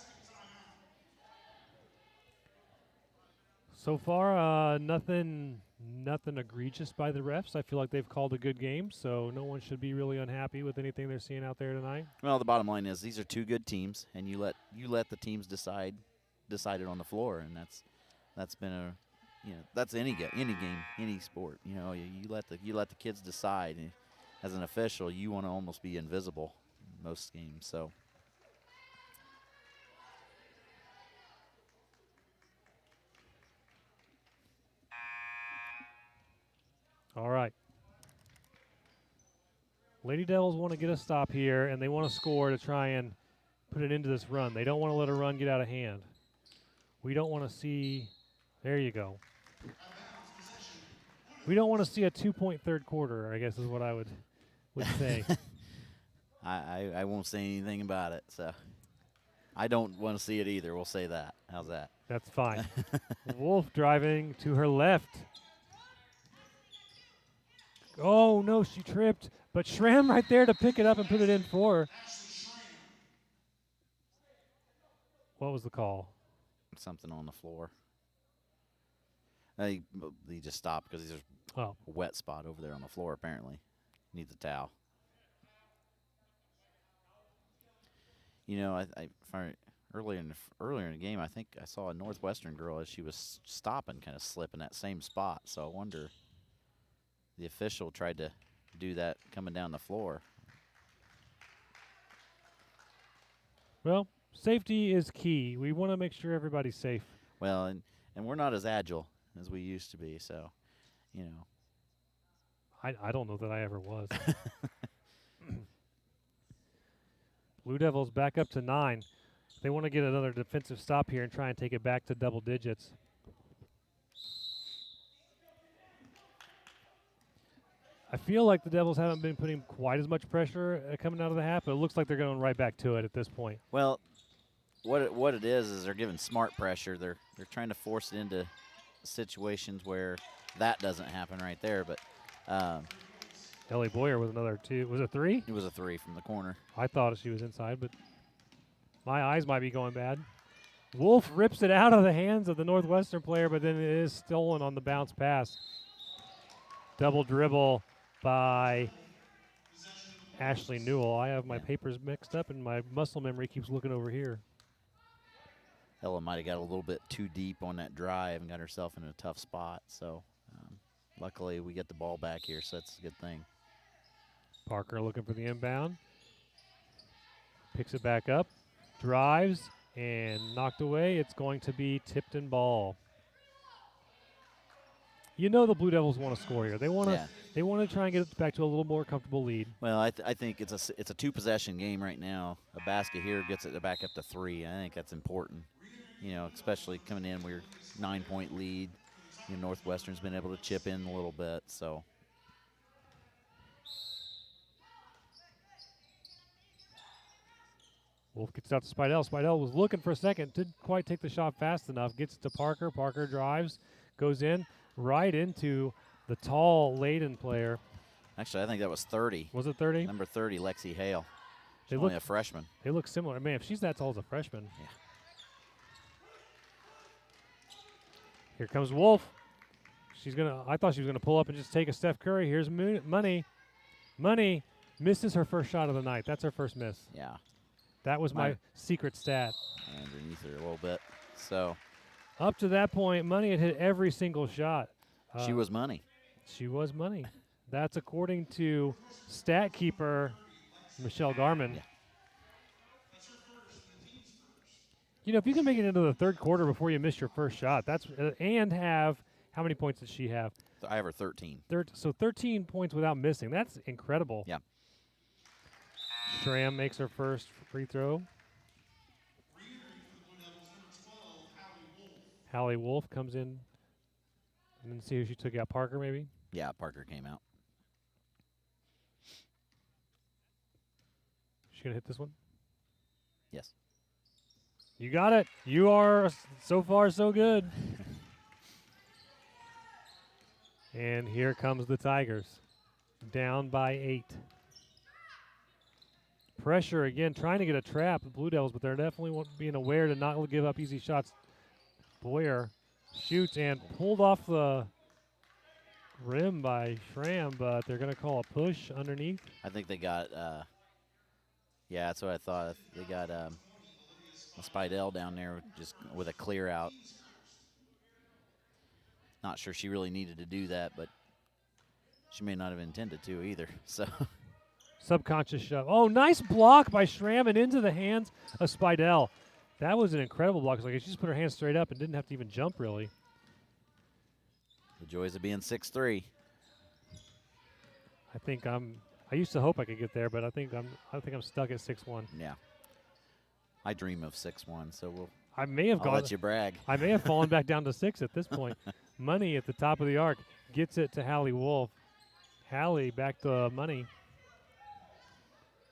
so far nothing egregious by the refs. I feel like they've called a good game, so no one should be really unhappy with anything they're seeing out there tonight. well. The bottom line is these are two good teams, and you let the teams decide it on the floor, and that's been that's any game, any sport. You let the kids decide. And as an official, you want to almost be invisible in most games. So. All right. Lady Devils want to get a stop here, and they want to score to try and put it into this run. They don't want to let a run get out of hand. We don't want to see – there you go. We don't want to see a 2-point third quarter, I guess is what I would say. I won't say anything about it, so I don't want to see it either. We'll say that. How's that? That's fine. Wolf driving to her left. Oh, no, she tripped. But Schramm right there to pick it up and put it in for her. What was the call? Something on the floor. He just stopped because there's a wet spot over there on the floor, apparently. Needs a towel. Earlier in the game, I think I saw a Northwestern girl as she was stopping, kind of slipping that same spot. So I wonder the official tried to do that coming down the floor. Well, safety is key. We want to make sure everybody's safe. Well, and we're not as agile as we used to be, so, I don't know that I ever was. Blue Devils back up to 9. They want to get another defensive stop here and try and take it back to double digits. I feel like the Devils haven't been putting quite as much pressure coming out of the half, but it looks like they're going right back to it at this point. Well, what it is they're giving smart pressure. They're trying to force it into situations where that doesn't happen right there. But Ellie Boyer with another 2. Was it 3? It was a 3 from the corner. I thought she was inside, but my eyes might be going bad. Wolf rips it out of the hands of the Northwestern player, but then it is stolen on the bounce pass. Double dribble by Ashley Newell. I have my papers mixed up, and my muscle memory keeps looking over here. Ella might have got a little bit too deep on that drive and got herself in a tough spot. So, luckily, we get the ball back here, so that's a good thing. Parker looking for the inbound. Picks it back up, drives, and knocked away. It's going to be Tipton ball. The Blue Devils want to score here. They want to. They want to try and get it back to a little more comfortable lead. Well, I think it's a 2-possession game right now. A basket here gets it back up to 3. I think that's important. Especially coming in, we're 9-point lead. Northwestern's been able to chip in a little bit, so. Wolf gets out to Spidell. Spidell was looking for a second, didn't quite take the shot fast enough. Gets it to Parker. Parker drives, goes in, right into the tall Layden player. Actually, I think that was 30. Was it 30? Number 30, Lexi Hale. She's only a freshman. They look similar. Man, if she's that tall as a freshman. Yeah. Here comes Wolf. I thought she was gonna pull up and just take a Steph Curry. Here's Money. Money misses her first shot of the night. That's her first miss. Yeah. That was my secret stat. Underneath her a little bit. So. Up to that point, Money had hit every single shot. She was Money. She was Money. That's according to stat keeper Michelle Garman. Yeah. If you can make it into the third quarter before you miss your first shot, and have how many points did she have? I have her 13. So 13 points without missing. That's incredible. Yeah. Schramm makes her first free throw. Hallie Wolf comes in. And then see who she took out. Parker, maybe? Yeah, Parker came out. She going to hit this one? Yes. You got it. You are so far so good. And here comes the Tigers. Down by 8. Pressure again, trying to get a trap, the Blue Devils, but they're definitely being aware to not give up easy shots. Boyer shoots and pulled off the rim by Schramm, but they're going to call a push underneath. I think they got, yeah, that's what I thought. They got Spidell down there just with a clear out. Not sure she really needed to do that, but she may not have intended to either. So subconscious shove. Oh, nice block by Schramm and into the hands of Spidell. That was an incredible block. Like she just put her hands straight up and didn't have to even jump really. The joys of being 6'3". I used to hope I could get there, but I think I'm stuck at 6'1". Yeah. I dream of 6'1", so I'll let you brag. I may have fallen back down to 6 at this point. Money at the top of the arc gets it to Hallie Wolf. Hallie back to Money.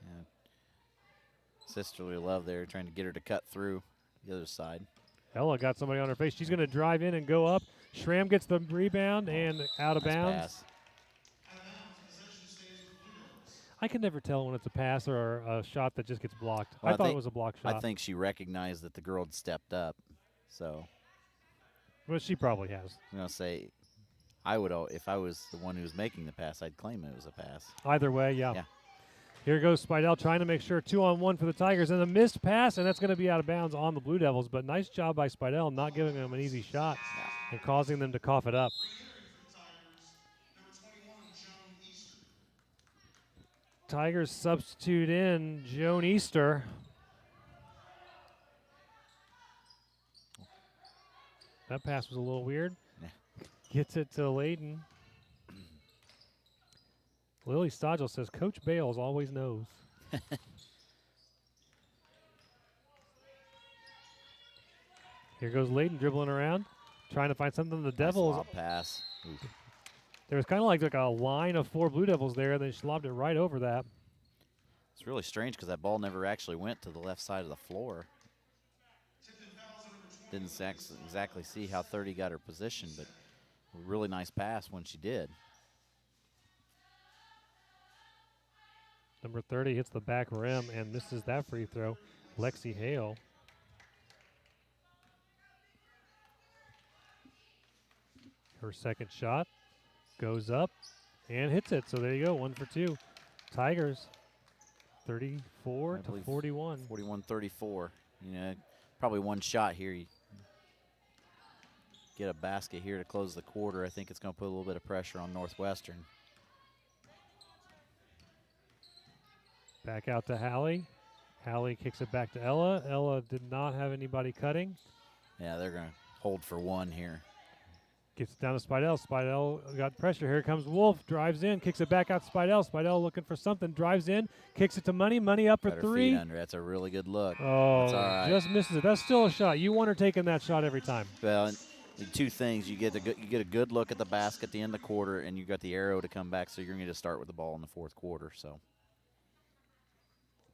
Yeah. Sisterly love there, trying to get her to cut through the other side. Ella got somebody on her face. She's going to drive in and go up. Schramm gets the rebound and out of Nice bounds. pass. I can never tell when it's a pass or a shot that just gets blocked. Well, I thought it was a block shot. I think she recognized that the girl had stepped up. So, well, she probably has. I'm going to say, if I was the one who was making the pass, I'd claim it was a pass. Either way, yeah. Yeah. Here goes Spidell trying to make sure 2-on-1 for the Tigers. And a missed pass, and that's going to be out of bounds on the Blue Devils. But nice job by Spidell not giving them an easy shot and causing them to cough it up. Tigers substitute in Joan Easter. That pass was a little weird. Yeah. Gets it to Layden. Lily Stodgel says, Coach Bales always knows. Here goes Layden dribbling around, trying to find something. The Devils. Nice lob pass. Ooh. There was kind of like a line of 4 Blue Devils there, and then she lobbed it right over that. It's really strange because that ball never actually went to the left side of the floor. Didn't exactly see how 30 got her position, but a really nice pass when she did. Number 30 hits the back rim and misses that free throw. Lexi Hale. Her second shot goes up and hits it. So there you go, 1 for 2. Tigers 34 to 41. 41-34. You know, probably one shot here. You get a basket here to close the quarter. I think it's going to put a little bit of pressure on Northwestern. Back out to Hallie. Hallie kicks it back to Ella. Ella did not have anybody cutting. Yeah, they're going to hold for 1 here. Gets it down to Spidell. Spidell got pressure. Here comes Wolf. Drives in. Kicks it back out to Spidell. Spidell looking for something. Drives in. Kicks it to Money. Money up for Got her 3. feet under. That's a really good look. Oh, that's all right. Just misses it. That's still a shot. You want her taking that shot every time. Well, and 2 things. You get a good look at the basket at the end of the quarter, and you got the arrow to come back, so you're going to start with the ball in the 4th quarter. So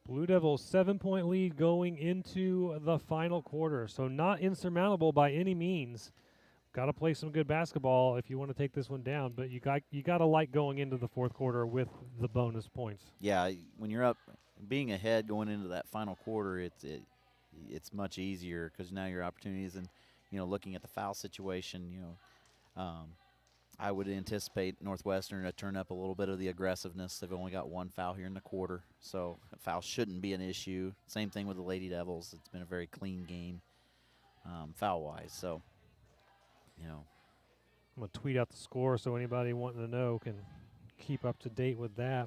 Blue Devils 7-point lead going into the final quarter. So not insurmountable by any means. Got to play some good basketball if you want to take this one down, but you got to like going into the 4th quarter with the bonus points. Yeah, when you're up, being ahead going into that final quarter, it's much easier because now your opportunities and looking at the foul situation, I would anticipate Northwestern to turn up a little bit of the aggressiveness. They've only got 1 foul here in the quarter, so a foul shouldn't be an issue. Same thing with the Lady Devils. It's been a very clean game foul-wise, so. I'm going to tweet out the score so anybody wanting to know can keep up to date with that.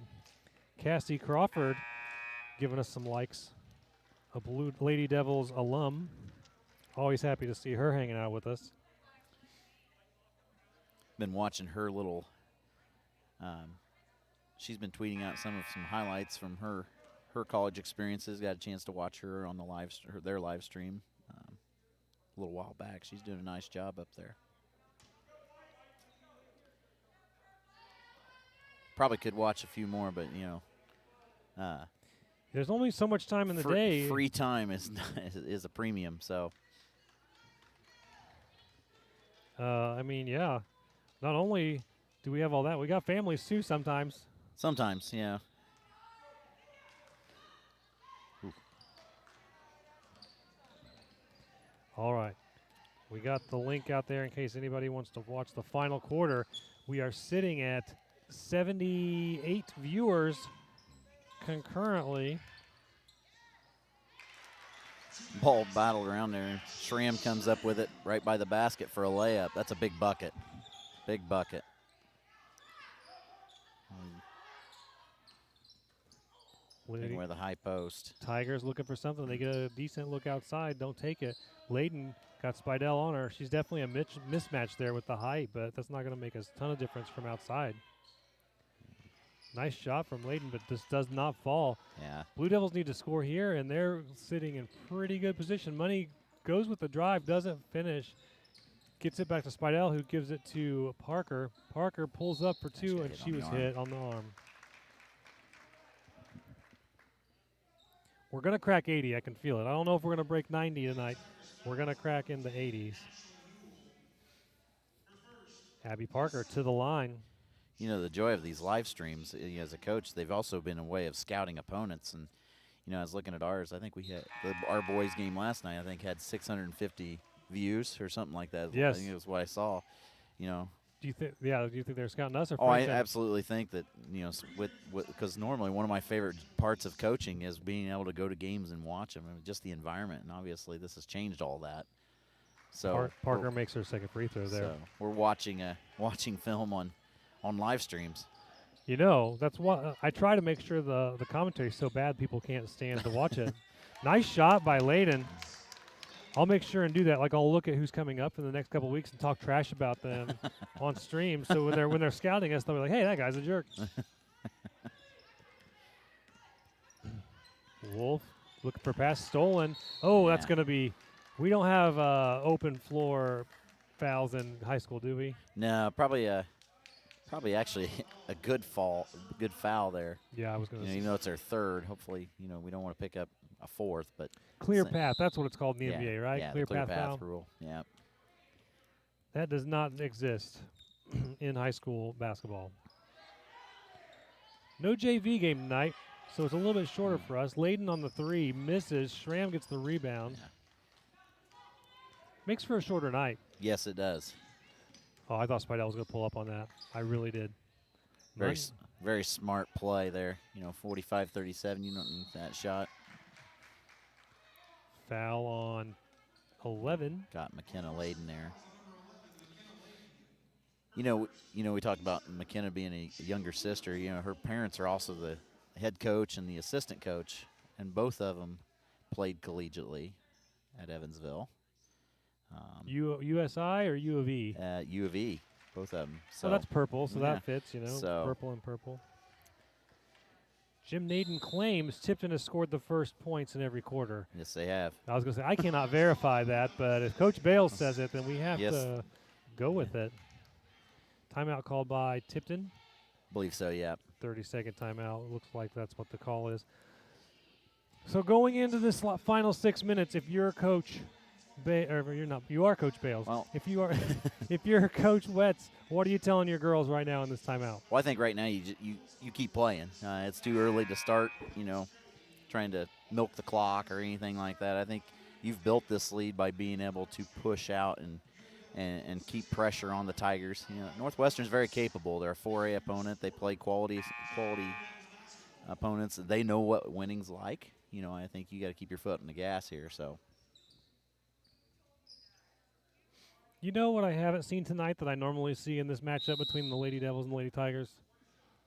Cassie Crawford giving us some likes. A Blue Lady Devils alum. Always happy to see her hanging out with us. been watching her little. She's been tweeting out some highlights from her college experiences. Got a chance to watch her on their live stream a little while back. She's doing a nice job up there. Probably could watch a few more, but there's only so much time in the day. Free time is a premium. So, I mean, yeah. Not only do we have all that, we got families too sometimes. Sometimes, yeah. Ooh. All right. We got the link out there in case anybody wants to watch the final quarter. We are sitting at 78 viewers concurrently. Ball battled around there. Schramm comes up with it right by the basket for a layup. That's a big bucket. Big bucket. Where the high post. Tigers looking for something. They get a decent look outside. Don't take it. Layden got Spidell on her. She's definitely a mismatch there with the height, but that's not going to make a ton of difference from outside. Nice shot from Layden, but this does not fall. Yeah. Blue Devils need to score here, and they're sitting in pretty good position. Money goes with the drive, doesn't finish. Gets it back to Spidell, who gives it to Parker. Parker pulls up for two, and she was hit on the arm. We're going to crack 80. I can feel it. I don't know if we're going to break 90 tonight. We're going to crack in the 80s. Abby Parker to the line. You know, the joy of these live streams, as a coach, they've also been a way of scouting opponents. And, I was looking at ours. I think we had our boys' game last night, I think, had 650 views or something like that. Yes. I think it was what I saw, Do you think they're scouting us or Oh, I franchise? absolutely think that, because normally one of my favorite parts of coaching is being able to go to games and watch them, and just the environment. And obviously, this has changed all that. So Parker makes her second free throw there. So we're watching film on live streams. That's what I try to make sure the commentary is so bad people can't stand to watch it. Nice shot by Layden. I'll make sure and do that. Like, I'll look at who's coming up in the next couple of weeks and talk trash about them on stream. So when they're scouting us, they'll be like, "Hey, that guy's a jerk." Wolf looking for pass stolen. Oh, that's going to be. We don't have open floor fouls in high school, do we? No, probably actually a good foul there. Yeah, I was going to say. Even though it's their third, hopefully, we don't want to pick up a fourth, but clear path. That's what it's called in the NBA, right? Yeah, clear path foul rule. Yeah. That does not exist in high school basketball. No JV game tonight, so it's a little bit shorter for us. Layden on the three misses. Schramm gets the rebound. Yeah. Makes for a shorter night. Yes, it does. Oh, I thought Spidell was going to pull up on that. I really did. Very smart play there. 45-37. You don't need that shot. Foul on 11. Got McKenna Layden there. We talked about McKenna being a younger sister. Her parents are also the head coach and the assistant coach, and both of them played collegiately at Evansville. USI or U of E? U of E, both of them. So that's purple, so yeah. that fits, So purple and purple. Jim Naden claims Tipton has scored the first points in every quarter. Yes, they have. I was going to say, I cannot verify that, but if Coach Bales says it, then we have to go with it. Timeout called by Tipton. Believe so, yeah. 30-second timeout. Looks like that's what the call is. So going into this final 6 minutes, if you're Coach you are Coach Bales. Well, if you're Coach Wetz, what are you telling your girls right now in this timeout? Well, I think right now you keep playing. It's too early to start, trying to milk the clock or anything like that. I think you've built this lead by being able to push out and keep pressure on the Tigers. Northwestern's very capable. They're a 4A opponent. They play quality opponents. They know what winning's like. I think you got to keep your foot on the gas here. So. You know what I haven't seen tonight that I normally see in this matchup between the Lady Devils and the Lady Tigers?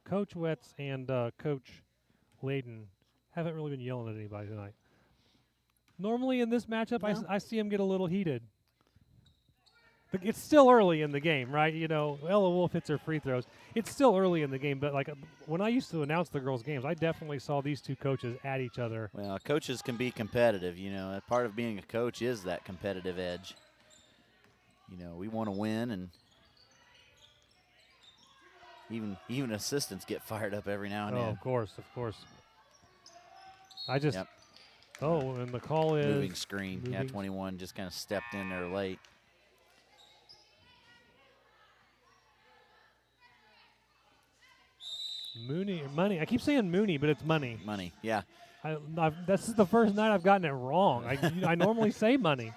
Coach Wetz and Coach Layden haven't really been yelling at anybody tonight. Normally in this matchup, I see them get a little heated. It's still early in the game, right? You know, Ella Wolf hits her free throws. It's still early in the game, but like when I used to announce the girls' games, I definitely saw these two coaches at each other. Well, coaches can be competitive, you know. Part of being a coach is that competitive edge. You know, we want to win, and even assistants get fired up every now and then. Of course. I just Yep. Oh, and the call is Moving screen. Yeah, 21 just kind of stepped in there late. Money. I keep saying Mooney, but it's Money. Money, yeah. This is the first night I've gotten it wrong. I normally say Money.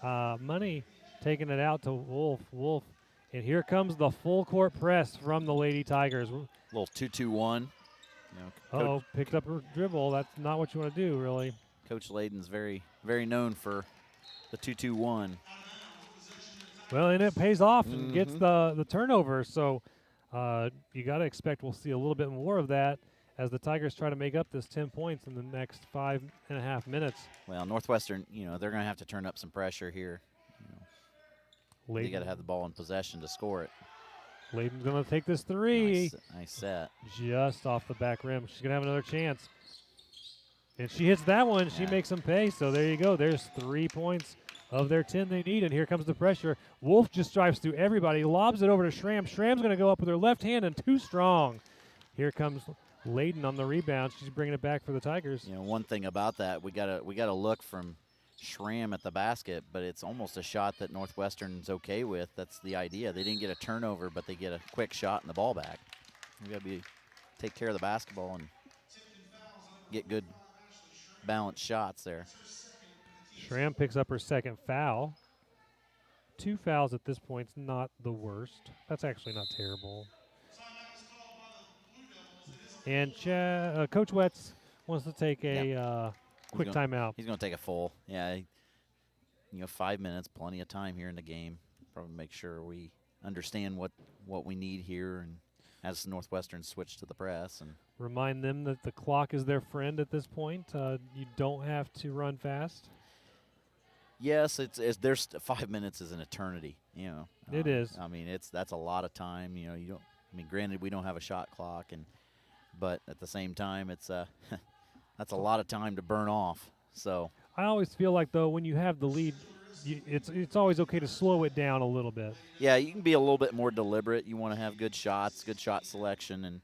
Money taking it out to Wolf. And here comes the full court press from the Lady Tigers. Little 2-2-1. You know, picked up her dribble. That's not what you want to do, really. Coach Layden's very, very known for the 2-2-1. Well, and it pays off and gets the turnover. So you got to expect we'll see a little bit more of that as the Tigers try to make up this 10 points in the next 5.5 minutes. Well, Northwestern, you know, they're going to have to turn up some pressure here. You know, they got to have the ball in possession to score it. Layden's going to take this three. Nice set. Just off the back rim. She's going to have another chance. And she hits that one. She makes them pay. So there you go. There's 3 points of their 10 they need. And here comes the pressure. Wolf just drives through everybody, lobs it over to Schramm. Schramm's going to go up with her left hand and too strong. Here comes Layden on the rebound. She's bringing it back for the Tigers. You know, one thing about that, we gotta look from Schramm at the basket, but it's almost a shot that Northwestern's okay with. That's the idea. They didn't get a turnover, but they get a quick shot and the ball back. We got to take care of the basketball and get good balanced shots there. Schramm picks up her second foul. 2 fouls at this point is not the worst. That's actually not terrible. And Coach Wetz wants to take a quick timeout. He's going to take a full. Yeah, 5 minutes, plenty of time here in the game. Probably make sure we understand what we need here, and as Northwestern switch to the press. And remind them that the clock is their friend at this point. You don't have to run fast. Yes, there's 5 minutes is an eternity. You know, it is. I mean, that's a lot of time. You know, you don't. I mean, granted, we don't have a shot clock, but at the same time, it's that's a lot of time to burn off. So I always feel like though when you have the lead, it's always okay to slow it down a little bit. Yeah, you can be a little bit more deliberate. You want to have good shots, good shot selection,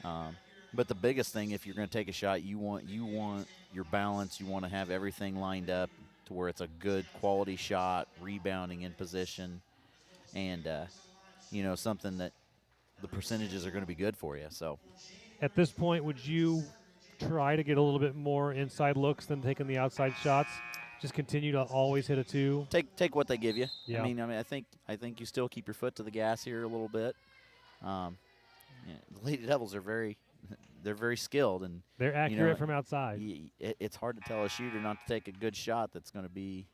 and but the biggest thing, if you're going to take a shot, you want your balance. You want to have everything lined up to where it's a good quality shot, rebounding in position, and something that the percentages are going to be good for you. So at this point, would you try to get a little bit more inside looks than taking the outside shots? Just continue to always hit a 2. Take what they give you. Yeah. I mean, I think you still keep your foot to the gas here a little bit. The Lady Devils are very skilled, and they're accurate from outside. It's hard to tell a shooter not to take a good shot that's going to be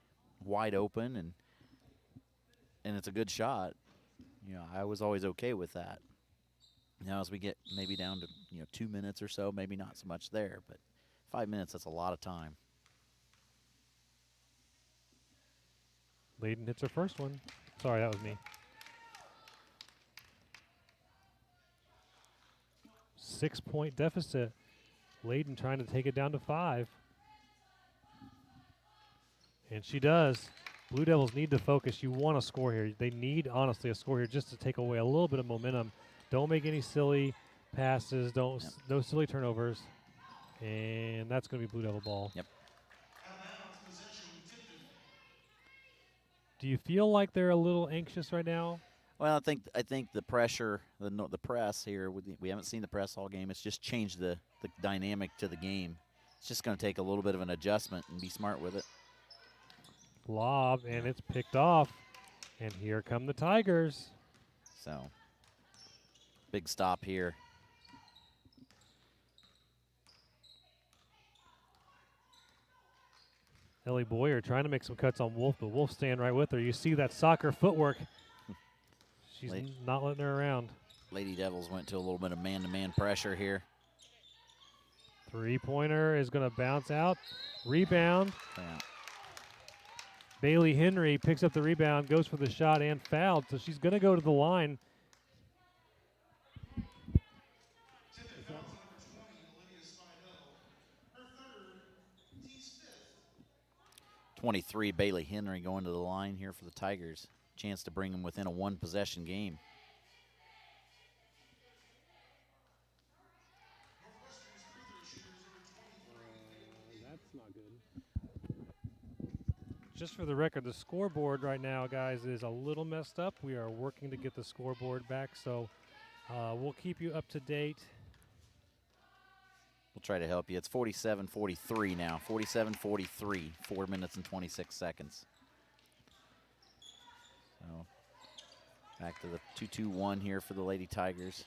wide open, and it's a good shot. You know, I was always okay with that. Now as we get maybe down to 2 minutes or so, maybe not so much there, but 5 minutes, that's a lot of time. Layden hits her first one. Sorry, that was me. 6-point deficit. Layden trying to take it down to 5. And she does. Blue Devils need to focus. You want to score here. They need, honestly, a score here just to take away a little bit of momentum. Don't make any silly passes. No silly turnovers. And that's going to be Blue Devil ball. Yep. Do you feel like they're a little anxious right now? Well, I think the pressure, the press here, we haven't seen the press all game. It's just changed the dynamic to the game. It's just going to take a little bit of an adjustment and be smart with it. Lob, and it's picked off. And here come the Tigers. So, big stop here. Ellie Boyer trying to make some cuts on Wolf, but Wolf staying right with her. You see that soccer footwork. She's not letting her around. Lady Devils went to a little bit of man-to-man pressure here. 3-pointer is going to bounce out. Rebound. Yeah. Bailey Henry picks up the rebound, goes for the shot, and fouled. So she's going to go to the line. 23, Bailey Henry going to the line here for the Tigers. Chance to bring them within a one-possession game. That's not good. Just for the record, the scoreboard right now, guys, is a little messed up. We are working to get the scoreboard back, so we'll keep you up to date. We'll try to help you. It's 47-43 now. 47-43, 4 minutes and 26 seconds. So back to the 2-2-1 here for the Lady Tigers.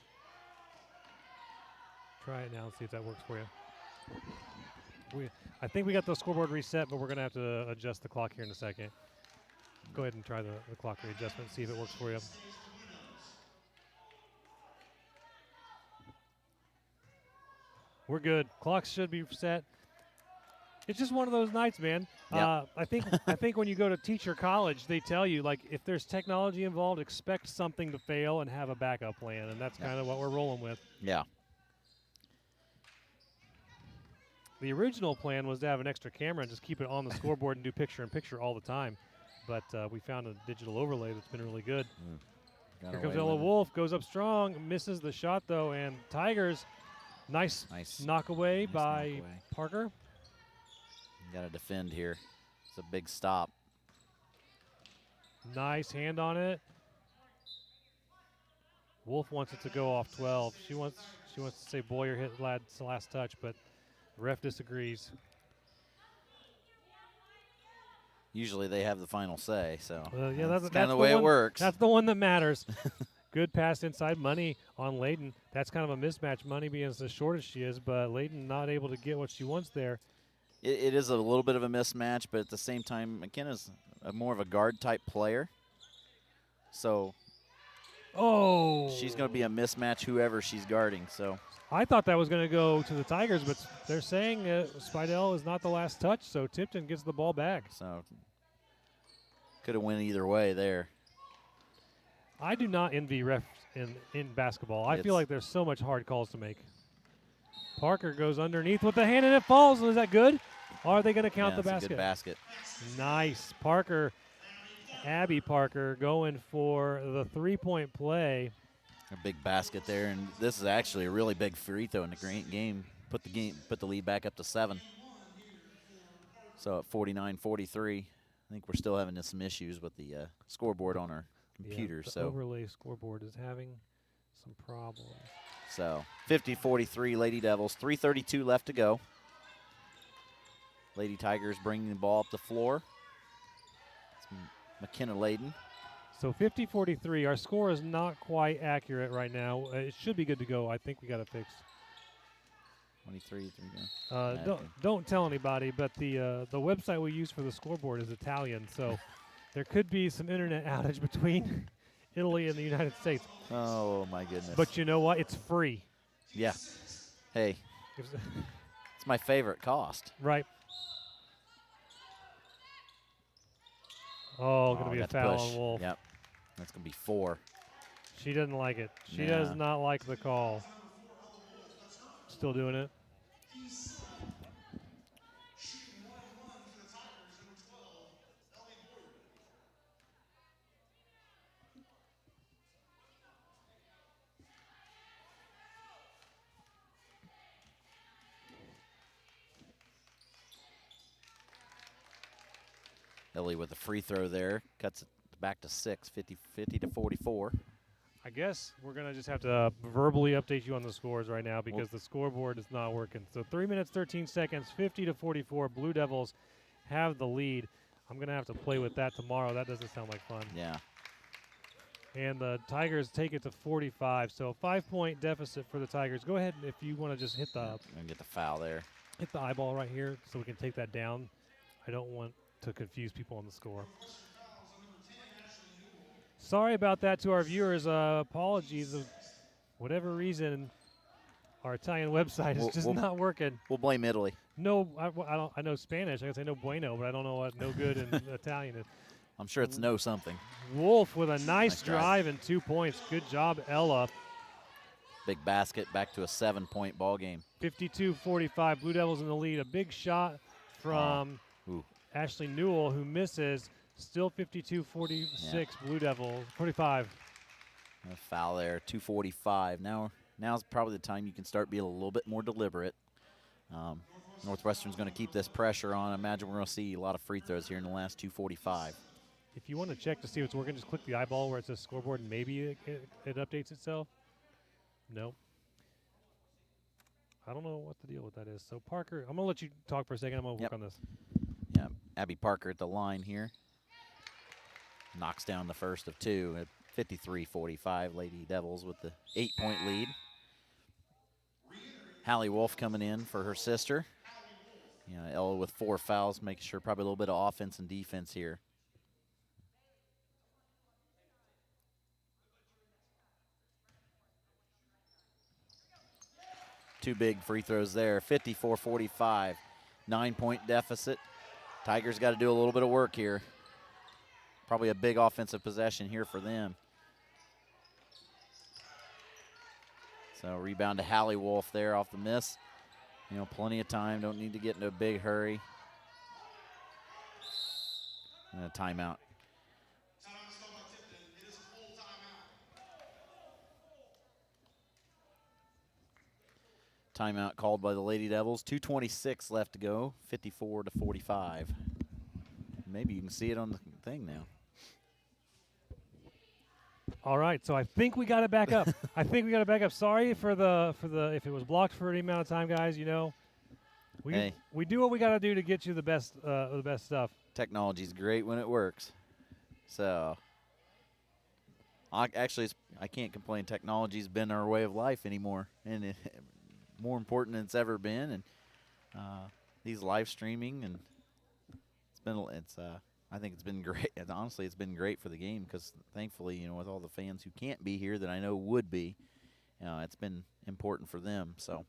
Try it now and see if that works for you. I think we got the scoreboard reset, but we're going to have to adjust the clock here in a second. Go ahead and try the clock readjustment, see if it works for you. We're good. Clocks should be set. It's just one of those nights, man. Yep. I think when you go to teacher college, they tell you, like, if there's technology involved, expect something to fail and have a backup plan, and that's kind of what we're rolling with. Yeah. The original plan was to have an extra camera and just keep it on the scoreboard and do picture-in-picture all the time, but we found a digital overlay that's been really good. Here comes Ella Wolf, goes up strong, misses the shot, though, and Tigers, nice knock away by Parker. Got to defend here. It's a big stop. Nice hand on it. Wolf wants it to go off 12. She wants to say Boyer hit lad's last touch, but the ref disagrees. Usually they have the final say, so yeah, that's kind of the way it works. That's the one that matters. Good pass inside. Money on Layden. That's kind of a mismatch. Money being as short as she is, but Layden not able to get what she wants there. It is a little bit of a mismatch, but at the same time, McKenna's more of a guard-type player. So she's going to be a mismatch whoever she's guarding. So I thought that was going to go to the Tigers, but they're saying Spidell is not the last touch, so Tipton gets the ball back. So could have went either way there. I do not envy refs in basketball. I feel like there's so much hard calls to make. Parker goes underneath with the hand, and it falls. Is that good? Or are they going to count the basket? A good basket. Nice. Parker, Abby Parker, going for the three-point play. A big basket there, and this is actually a really big free throw in the game. Put the lead back up to 7. So at 49-43, I think we're still having some issues with the scoreboard on our computer. The overlay scoreboard is having some problems. So 50-43 Lady Devils, 3:32 left to go. Lady Tigers bringing the ball up the floor. It's McKenna Layden. So 50-43, our score is not quite accurate right now. It should be good to go. I think we got it fixed. 23. Don't tell anybody, but the website we use for the scoreboard is Italian, so there could be some internet outage between Italy and the United States. Oh, my goodness. But you know what? It's free. Yeah. Hey, it's my favorite cost. Right. Oh, going to be a foul on Wolf. Yep. That's going to be 4. She doesn't like it. She does not like the call. Still doing it. Ellie with a free throw there. Cuts it back to 6, 50-44. I guess we're going to just have to verbally update you on the scores right now because the scoreboard is not working. So 3 minutes, 13 seconds, 50-44. Blue Devils have the lead. I'm going to have to play with that tomorrow. That doesn't sound like fun. Yeah. And the Tigers take it to 45. So 5-point deficit for the Tigers. Go ahead if you want to just hit the and get the foul there. Hit the eyeball right here so we can take that down. I don't want to confuse people on the score. Sorry about that to our viewers. Apologies. Of whatever reason, Our Italian website is just not working. We'll blame Italy. No, I don't. I know Spanish. I can say no bueno, but I don't know what no good in Italian is. I'm sure it's no something. Wolf with a nice drive and 2 points. Good job, Ella. Big basket, back to a 7-point ball game. 52-45, Blue Devils in the lead. A big shot from Ashley Newell, who misses. Still 52-46, Blue Devils. 45. A foul there, 2:45. Now's probably the time you can start being a little bit more deliberate. Northwestern's going to keep this pressure on. I imagine we're going to see a lot of free throws here in the last 2:45. If you want to check to see what's working, just click the eyeball where it says scoreboard, and maybe it updates itself. No. I don't know what the deal with that is. So, Parker, I'm going to let you talk for a second. I'm going to work on this. Yeah, Abby Parker at the line here. Knocks down the first of two at 53-45. Lady Devils with the 8-point lead. Hallie Wolf coming in for her sister. Ella with 4 fouls, making sure probably a little bit of offense and defense here. Two big free throws there, 54-45. 9-point deficit. Tigers got to do a little bit of work here. Probably a big offensive possession here for them. So rebound to Hallie Wolf there off the miss. Plenty of time. Don't need to get into a big hurry. And a timeout. Timeout called by the Lady Devils. 2:26 left to go. 54-45. Maybe you can see it on the thing now. All right, so I think we got it back up. Sorry for the if it was blocked for any amount of time, guys. We do what we got to do to get you the best stuff. Technology's great when it works. So I can't complain. Technology's been our way of life anymore, and more important than it's ever been. And these live streaming, and I think it's been great. And honestly, it's been great for the game because thankfully, with all the fans who can't be here that I know would be, it's been important for them. So.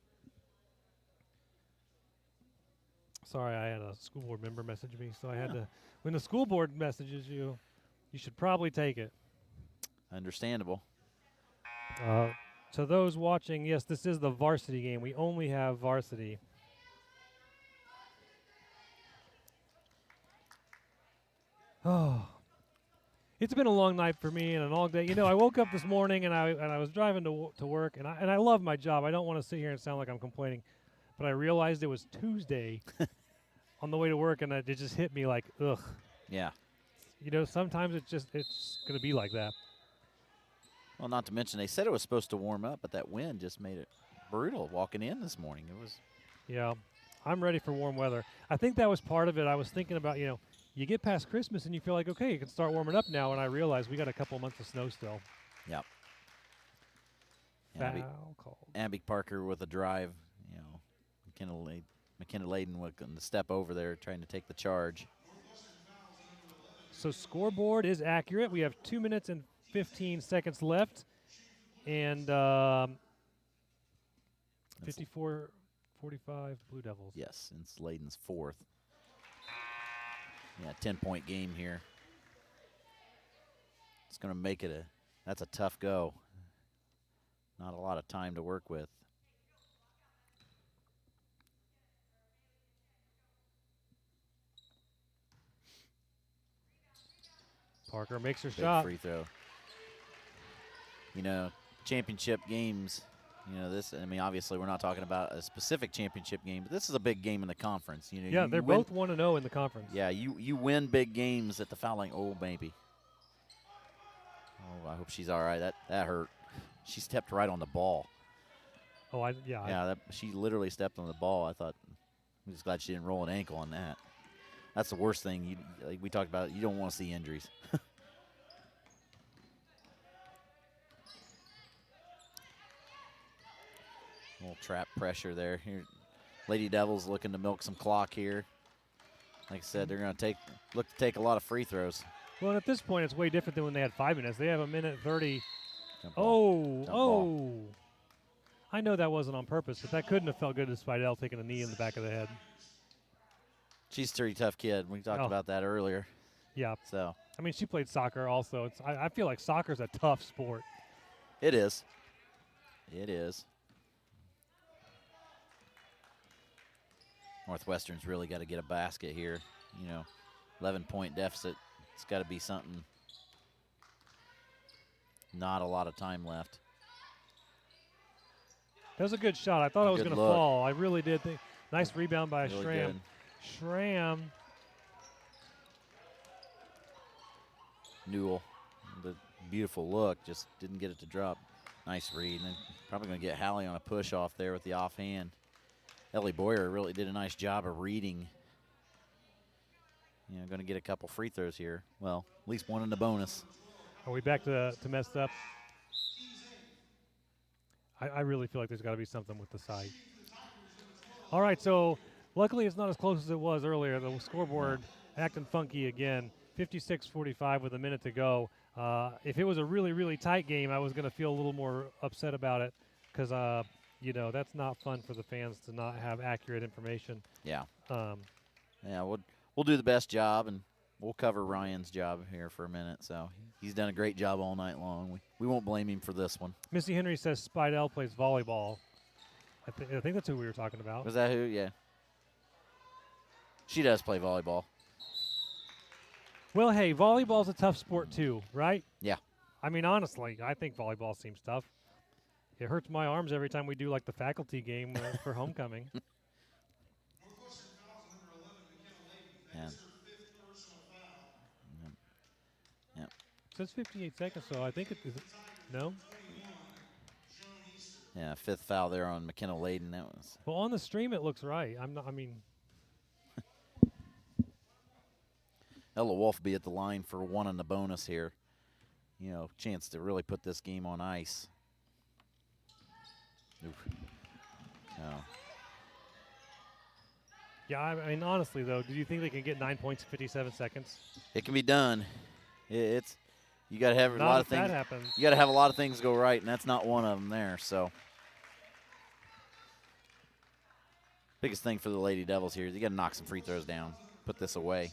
Sorry, I had a school board member message me, so I had to. When the school board messages you, you should probably take it. Understandable. To those watching, yes, this is the varsity game. We only have varsity. Oh, it's been a long night for me and an all day. I woke up this morning and I was driving to work, and I love my job. I don't want to sit here and sound like I'm complaining, but I realized it was Tuesday on the way to work, and it just hit me like, ugh. Yeah. Sometimes it's going to be like that. Well, not to mention they said it was supposed to warm up, but that wind just made it brutal walking in this morning. It was. Yeah, I'm ready for warm weather. I think that was part of it. I was thinking about, you get past Christmas and you feel like, okay, you can start warming up now, and I realized we got a couple months of snow still. Yep. Foul called. Abby Parker with a drive. McKenna Layden with the step over there trying to take the charge. So scoreboard is accurate. We have 2 minutes and 15 seconds left, and 54-45 Blue Devils. Yes, and it's Layden's 4th. Yeah, 10-point game here. It's going to make it that's a tough go. Not a lot of time to work with. Parker makes her Big shot. Free throw. Championship games, obviously we're not talking about a specific championship game, but this is a big game in the conference. Yeah, they're both 1-0 in the conference. Yeah, you win big games at the foul line. Oh, maybe. Oh, I hope she's all right. That hurt. She stepped right on the ball. Oh, she literally stepped on the ball. I thought, I'm just glad she didn't roll an ankle on that. That's the worst thing. Like we talked about, you don't want to see injuries. A little trap pressure there. Here, Lady Devils looking to milk some clock here. Like I said, they're going to look to take a lot of free throws. Well, at this point, it's way different than when they had 5 minutes. They have 1:30. Jump ball. I know that wasn't on purpose, but that couldn't have felt good to Spidell taking a knee in the back of the head. She's a pretty tough kid. We talked about that earlier. Yeah. So. I mean, she played soccer also. I feel like soccer's a tough sport. It is. It is. Northwestern's really got to get a basket here. 11-point deficit. It's got to be something. Not a lot of time left. That was a good shot. I thought it was going to fall. I really did think. Nice rebound by really Schramm. Good. Schramm. Newell, the beautiful look, just didn't get it to drop. Nice read. And probably going to get Hallie on a push off there with the offhand. Ellie Boyer really did a nice job of reading. Going to get a couple free throws here. Well, at least one in the bonus. Are we back to messed up? I really feel like there's got to be something with the site. All right, so luckily it's not as close as it was earlier. The scoreboard acting funky again. 56-45 with a minute to go. If it was a really, really tight game, I was going to feel a little more upset about it because, that's not fun for the fans to not have accurate information. Yeah. We'll do the best job, and we'll cover Ryan's job here for a minute. So he's done a great job all night long. We won't blame him for this one. Missy Henry says Spidell plays volleyball. I think that's who we were talking about. Was that who? Yeah. She does play volleyball. Well, hey, volleyball's a tough sport too, right? Yeah. I mean, honestly, I think volleyball seems tough. It hurts my arms every time we do like the faculty game for homecoming. Yeah. So it's 58 seconds, so I think no? Yeah, fifth foul there on McKenna Layden. That was. Well, on the stream it looks right. Ella Wolf be at the line for one on the bonus here. Chance to really put this game on ice. Oof. No. Yeah, I mean, honestly, though, do you think they can get 9 points in 57 seconds? It can be done. You got to have a lot of things. That happens. You got to have a lot of things go right, and that's not one of them there. So, biggest thing for the Lady Devils here is you got to knock some free throws down, put this away.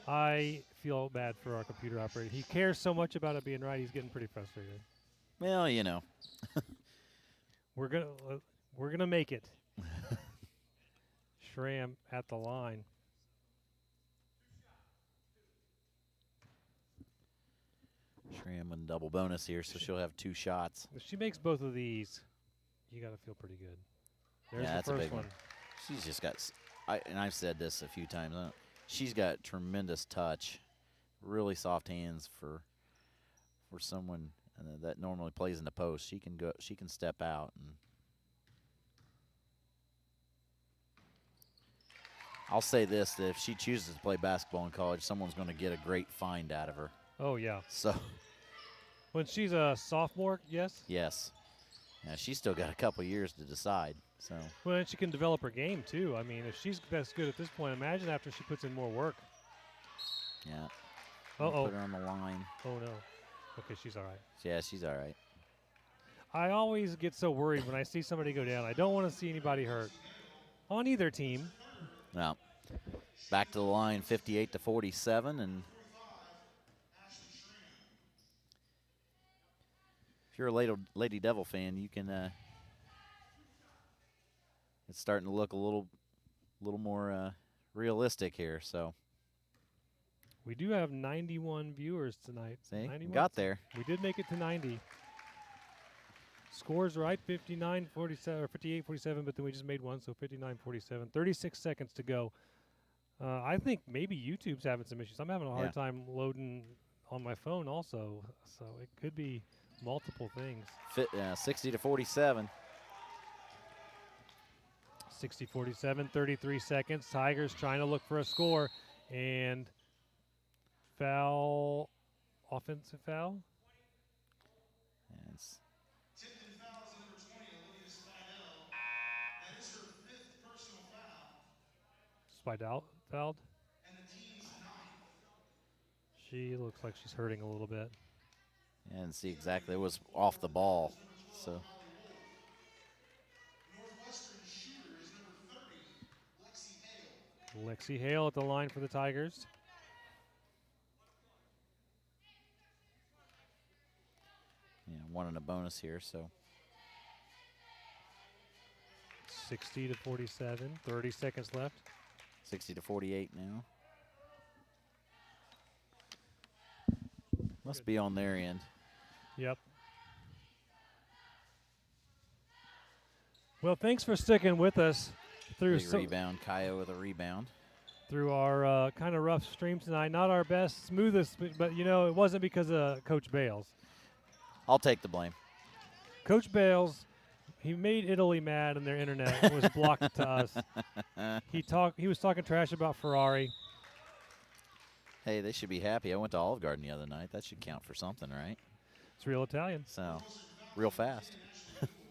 I feel bad for our computer operator. He cares so much about it being right. He's getting pretty frustrated. Well, We're gonna make it. Schramm at the line. Schramm with double bonus here, so she'll have 2 shots. If she makes both of these, you got to feel pretty good. There's that's the a first big one. She's just got, and I've said this a few times, she's got tremendous touch, really soft hands for someone that normally plays in the post. She can step out. And I'll say this, that if she chooses to play basketball in college, someone's going to get a great find out of her. Oh, yeah. So. When she's a sophomore, yes? Yes. Yeah, she's still got a couple years to decide. So. Well, and she can develop her game, too. I mean, if she's that's good at this point, imagine after she puts in more work. Yeah. Uh-oh. Put her on the line. Oh, no. Okay, she's all right. Yeah, she's all right. I always get so worried when I see somebody go down. I don't want to see anybody hurt on either team. Well, back to the line, 58-47, and if you're a Lady Devil fan, you can. It's starting to look a little more realistic here. So we do have 91 viewers tonight. See, 91. got there. We did make it to 90. Scores right, 59-47 or 58-47, but then we just made one, so 59-47. 36 seconds to go. I think maybe YouTube's having some issues. I'm having a hard time loading on my phone also, so it could be multiple things. 60-47. 60-47, 33 seconds. Tigers trying to look for a score, and foul, offensive foul. Yes. Tipton fouls number 20, Olivia Spidell. That is her 5th personal foul. Spidell fouled. And the team's 9th. She looks like she's hurting a little bit. And see exactly, it was off the ball. So Lexi Hale at the line for the Tigers. yeah, one and a bonus here. So 60 to 47, 30 seconds left. 60 to 48 now. Must be on their end. Yep. Well, thanks for sticking with us through Big rebound. Kaya with a rebound. through our kind of rough stream tonight. Not our best, smoothest, but you know, it wasn't because of Coach Bales. I'll take the blame. Coach Bales, he made Italy mad and their internet was blocked to us. He was talking trash about Ferrari. Hey, they should be happy. I went to Olive Garden the other night. That should count for something, right? It's real Italian. So, real fast.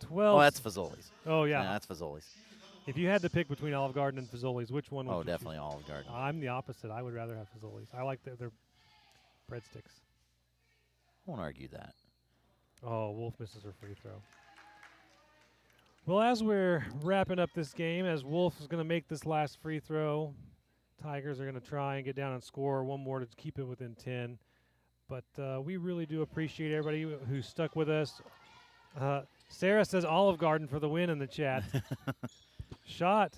12. Oh, that's Fazoli's. Oh, yeah. That's Fazoli's. If you had to pick between Olive Garden and Fazoli's, which one would Oh, you definitely choose? Olive Garden. I'm the opposite. I would rather have Fazoli's. I like their breadsticks. I won't argue that. Oh, Wolf misses her free throw. Well, as we're wrapping up this game, as Wolf is going to make this last free throw, Tigers are going to try and get down and score one more to keep it within 10. But we really do appreciate everybody who stuck with us. Sarah says Olive Garden for the win in the chat. Shot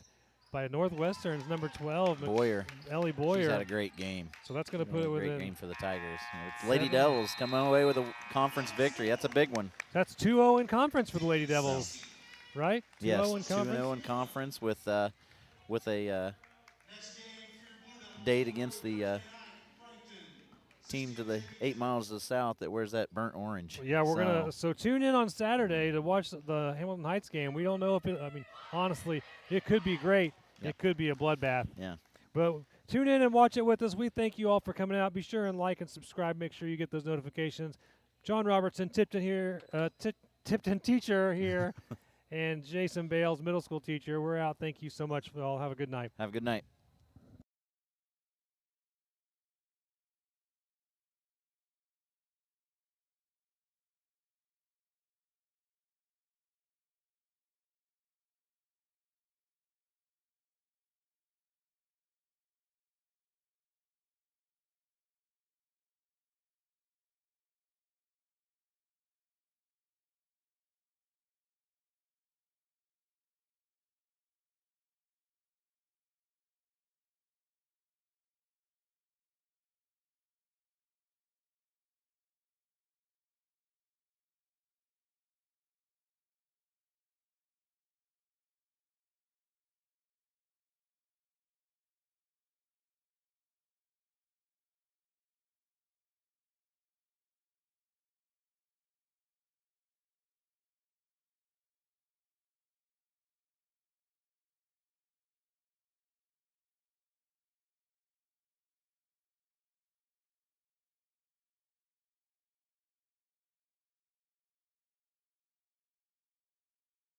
by Northwestern's number 12, Boyer. Ellie Boyer. She's had a great game. So that's going to put it Great within. game for the Tigers. It's Lady Devils coming away with a conference victory. That's a big one. That's 2-0 in conference for the Lady Devils, right? 2-0 Yes, in conference. 2-0 in conference with a date against the team to the 8 miles to the south that wears that burnt orange. Yeah, we're gonna tune in on Saturday to watch the Hamilton Heights game. We don't know if it. I mean, honestly, it could be great. Yeah. It could be a bloodbath. Yeah. But tune in and watch it with us. We thank you all for coming out. Be sure and like and subscribe. Make sure you get those notifications. John Robertson, Tipton here, Tipton teacher here, and Jason Bales, middle school teacher. We're out. Thank you so much for all. Have a good night. Have a good night.